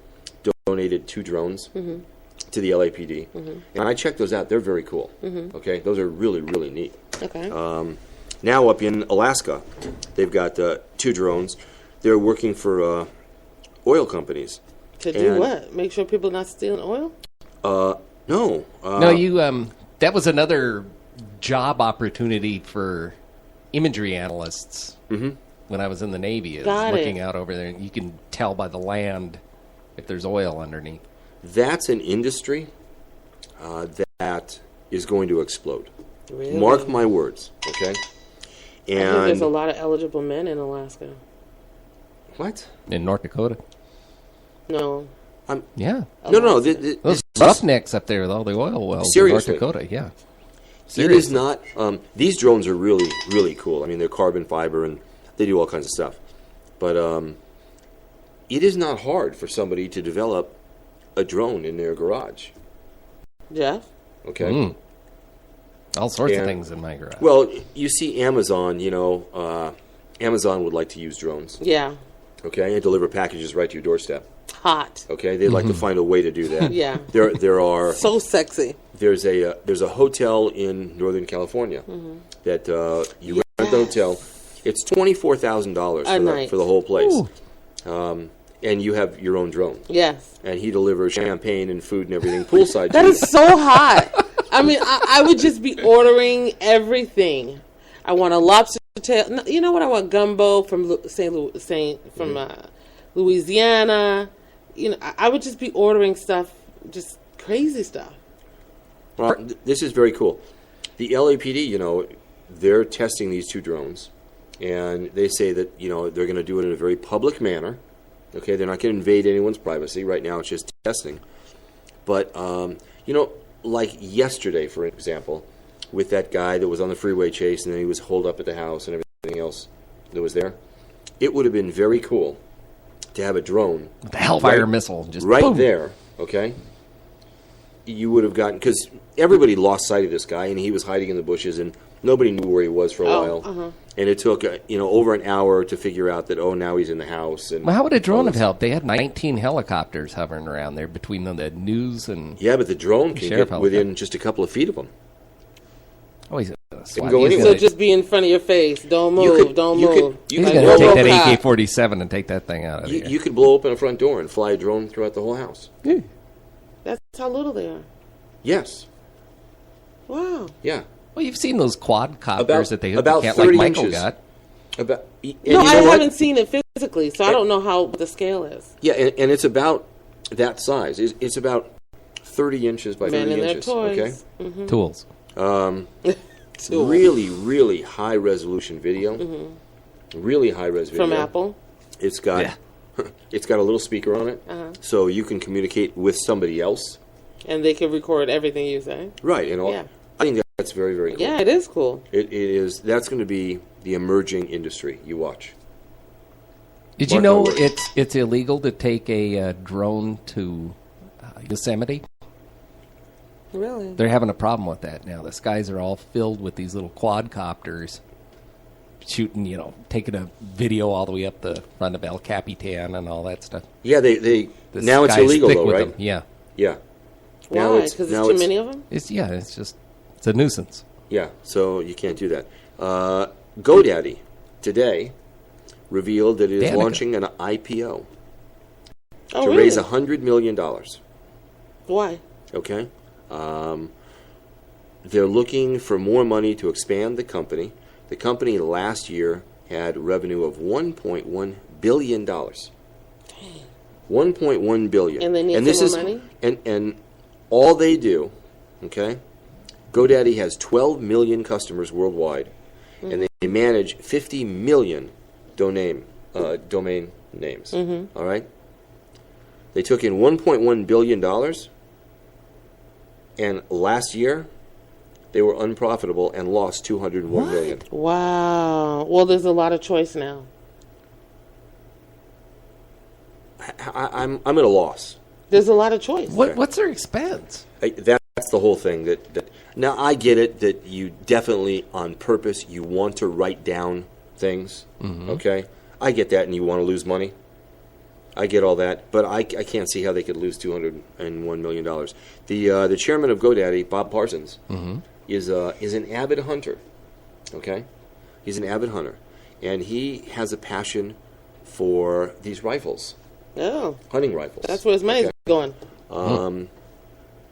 donated 2 drones to the LAPD. And I checked those out.Ey're very cool. Okay? Those are really, really neat. Okay. Now up in Alaska, they've got 2 drones. They're working for oil companies. To do what? Make sure people are not stealing oil? No. No, you. That was another job opportunity for imagery analysts. When I was in the Navy, is looking out over there. You can tell by the land if there's oil underneath. That's an industry that is going to explode. Really? Mark my words, okay? I think there's a lot of eligible men in Alaska. What? In North Dakota. No. Yeah. No. Those roughnecks up there with all the oil wells Seriously. in North Dakota, yeah. It is not. These drones are really, really cool. I mean, they're carbon fiber and they do all kinds of stuff. But it is not hard for somebody to develop a drone in their garage. Jeff? Okay? All sorts of things in my garage. Well, you see Amazon, you know, Amazon would like to use drones. Yeah. Okay? And deliver packages right to your doorstep. Hot. Okay? They'd like to find a way to do that. Yeah. There are... So sexy. There's a hotel in Northern California that you rent the hotel. It's $24,000 for the whole place, and you have your own drone. Yes, and he delivers champagne and food and everything poolside. That is so hot. I mean, I would just be ordering everything. I want a lobster tail. You know what? I want gumbo from Louisiana. You know, I would just be ordering stuff, just crazy stuff. Well, this is very cool. The LAPD, you know, they're testing these 2 drones, and they say that, you know, they're going to do it in a very public manner. Okay, they're not going to invade anyone's privacy. Right now it's just testing. But, you know, like yesterday, for example, with that guy that was on the freeway chase and then he was holed up at the house and everything else that was there, it would have been very cool to have a drone. With the Hellfire missile. Just right boom. There, okay? You would have gotten... Because everybody lost sight of this guy, and he was hiding in the bushes, and nobody knew where he was for a while. And it took, over an hour to figure out that, now he's in the house. And well, how would a drone have helped? They had 19 helicopters hovering around there between the news and... Yeah, but the drone can get within just a couple of feet of them. Oh, he's can go anywhere. So just be in front of your face. Don't move. Don't move. He's going to take that AK-47 and take that thing out of here. You could blow open a front door and fly a drone throughout the whole house. Yeah. That's how little they are. Yes. Wow. Yeah. Well, you've seen those quadcopters that they about can't, 30 like Michael inches. got. No, I haven't seen it physically, so I don't know how the scale is. Yeah, and it's about that size. It's about 30 inches by 30 Men and inches. their toys. Okay. Mm-hmm. Tools. Tools. Really, really high resolution video. Really high res video From Apple. It's got it's got a little speaker on it, so you can communicate with somebody else. And they can record everything you say. Right, and all. Yeah. I think that's very, very cool. Yeah, it is cool. It is. That's going to be the emerging industry. You watch. Did you Mark know my words. it's illegal to take a drone to Yosemite? Really? They're having a problem with that now. The skies are all filled with these little quadcopters shooting, taking a video all the way up the front of El Capitan and all that stuff. Yeah, they The now it's sky's illegal thick though, with right? them. Yeah. Yeah. Now Why? Because there's too many of them? It's a nuisance. Yeah, so you can't do that. GoDaddy today revealed that it is Danica. launching an IPO Oh, to really? raise $100 million. Why? Okay? They're looking for more money to expand the company. The company last year had revenue of $1.1 billion. $1.1 billion. And they need this some is, more money? And all they do, okay? GoDaddy has 12 million customers worldwide, and they manage 50 million domain names. All right? They took in $1.1 billion, and last year they were unprofitable and lost $201 million. Wow. Well, there's a lot of choice now. I'm at a loss. There's a lot of choice. What's their expense? That's the whole thing. That now I get it that you definitely on purpose you want to write down things. Okay, I get that, and you want to lose money. I get all that, but I can't see how they could lose $201 million. The chairman of GoDaddy, Bob Parsons, is an avid hunter. Okay, he's an avid hunter, and he has a passion for these rifles, Oh, hunting rifles. that's where his money's going.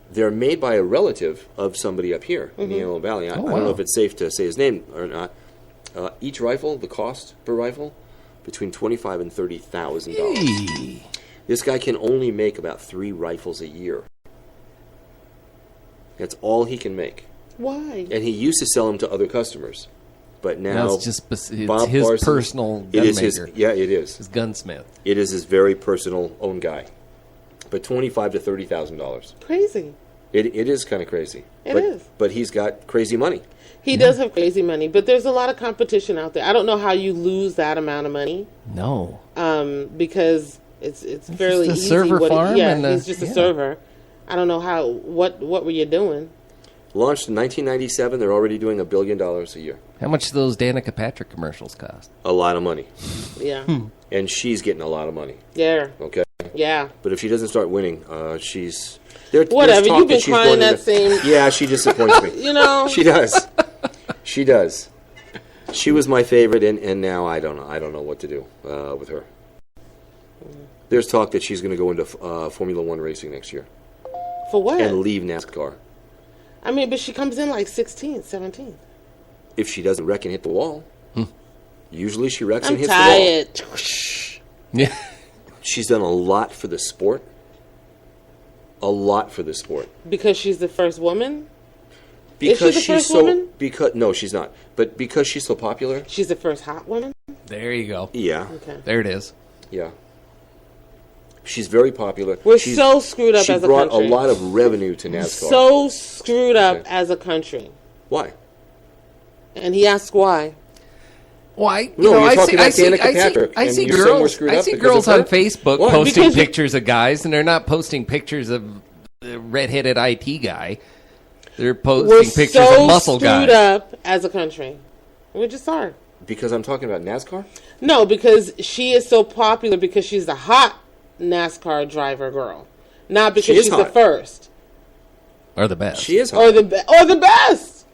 They're made by a relative of somebody up here in the Antelope Valley. I don't know if it's safe to say his name or not. Each rifle, the cost per rifle, between $25,000 and $30,000. Hey. This guy can only make about 3 rifles a year. That's all he can make. Why? And he used to sell them to other customers, but now It's just it's Bob his Parsons- personal gun it is maker. it is. His gunsmith. It is his very personal own guy. But $25,000 to $30,000. Crazy. It is kind of crazy. It but, is. But he's got crazy money. He does have crazy money, but there's a lot of competition out there. I don't know how you lose that amount of money, No. because it's fairly just a easy. server farm he's just a server. I don't know how. What were you doing? Launched in 1997. They're already doing $1 billion a year. How much do those Danica Patrick commercials cost? A lot of money. Yeah, And she's getting a lot of money. yeah, Okay? yeah. But if she doesn't start winning, she's... there's Whatever. talk You've been that she's crying going that into- same. Yeah, she disappoints me. You know. She does. She does. She was my favorite, and now I don't know. I don't know what to do with her. There's talk that she's going to go into Formula One racing next year For what? and leave NASCAR. I mean, but she comes in like 16th, 17th. If she doesn't wreck and hit the wall. Usually she wrecks and I'm hits tired. the wall. Yeah. She's done a lot for the sport. A lot for the sport. Because she's the first woman? Because the she's first so woman? No, she's not. But because she's so popular. She's the first hot woman? There you go. Yeah. Okay. There it is. Yeah. She's very popular. We're She's- so screwed up she as a brought country. a lot of revenue to NASCAR. So screwed up Okay. as a country. Why? And he asked why. Why? No, you're talking about Danica Patrick, I and see you're saying we're girls. screwed I up see because girls of her? on Facebook Why? posting Because- pictures of guys, and they're not posting pictures of the redheaded IT guy. They're posting We're pictures so of muscle screwed guys. up as a country. We just are. Because I'm talking about NASCAR? No, because she is so popular because she's the hot NASCAR driver girl. Not because She is she's hot. the first. Or the best. She is hot. Or the best.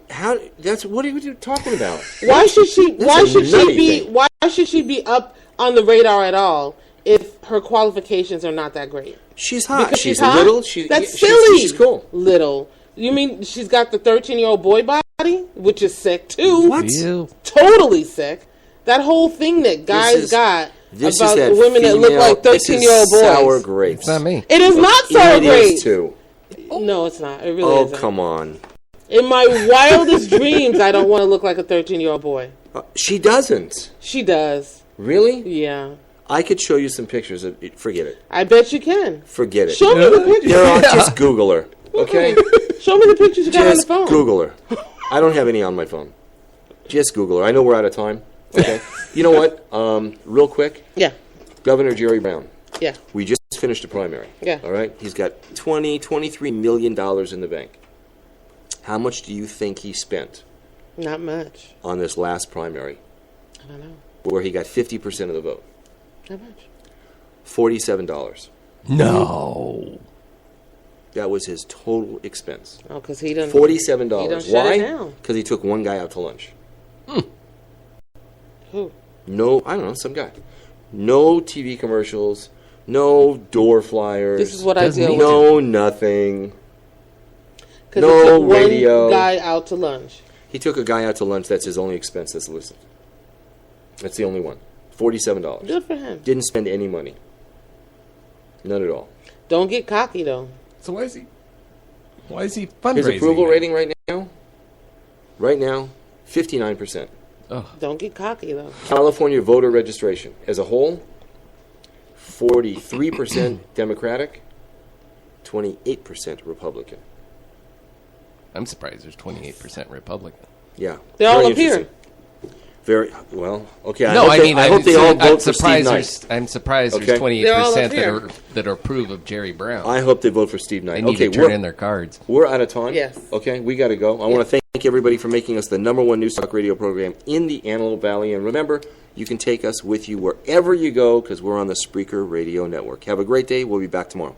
How? What are you talking about? Why should she That's a nutty thing. why should she be up on the radar at all if her qualifications are not that great? She's hot. Because She's hot? little. That's she's, silly. She's cool. Little. You mean she's got the 13-year-old boy body, which is sick too. What? Ew. Totally sick. That whole thing that guys is- got This about is that women that look female- like 13-year-old this is boys. sour grapes. It's not me. It is not sour It grapes. is too. No, it's not. It really Oh, isn't. come on. In my wildest dreams, I don't want to look like a 13-year-old boy. She doesn't. She does. Really? Yeah. I could show you some pictures of it. Forget it. I bet you can. Forget it. Show me the pictures. Just Google her. Okay? Show me the pictures you got on the Just phone. Google her. I don't have any on my phone. Just Google her. I know we're out of time. Okay? You know what? Real quick. Yeah. Governor Jerry Brown. Yeah. We just finished a primary. Yeah. All right? He's got $23 million in the bank. How much do you think he spent Not much. on this last primary I don't know. where he got 50% of the vote? Not much. $47. No. That was his total expense. Oh, because he done. $47. He done shut it Why? down. Because he took one guy out to lunch. Who? No, I don't know, some guy. No TV commercials. No door flyers. This is what I Doesn't deal need with. No nothing. 'Cause no it took radio. one guy out to lunch. He took a guy out to lunch. That's his only expense that's listed. That's the only one. $47. Good for him. Didn't spend any money. None at all. Don't get cocky though. So why is he fundraising? His approval then? rating right now, 59%. Don't get cocky though. California voter registration as a whole, 43% Democratic, 28% Republican. I'm surprised there's 28% Republican. Yeah. They're all very up here. interesting. Very well. Okay. No, I mean, I hope they all vote for Steve surprised. Knight. I'm surprised Okay. there's They're all 28% up here. that approve of Jerry Brown. I hope they vote for Steve Knight. They need Okay, to turn in their cards. we're out of time. Yes. Okay, we got to go. I want to thank everybody for making us the #1 news talk radio program in the Antelope Valley. And remember, you can take us with you wherever you go because we're on the Spreaker Radio Network. Have a great day. We'll be back tomorrow.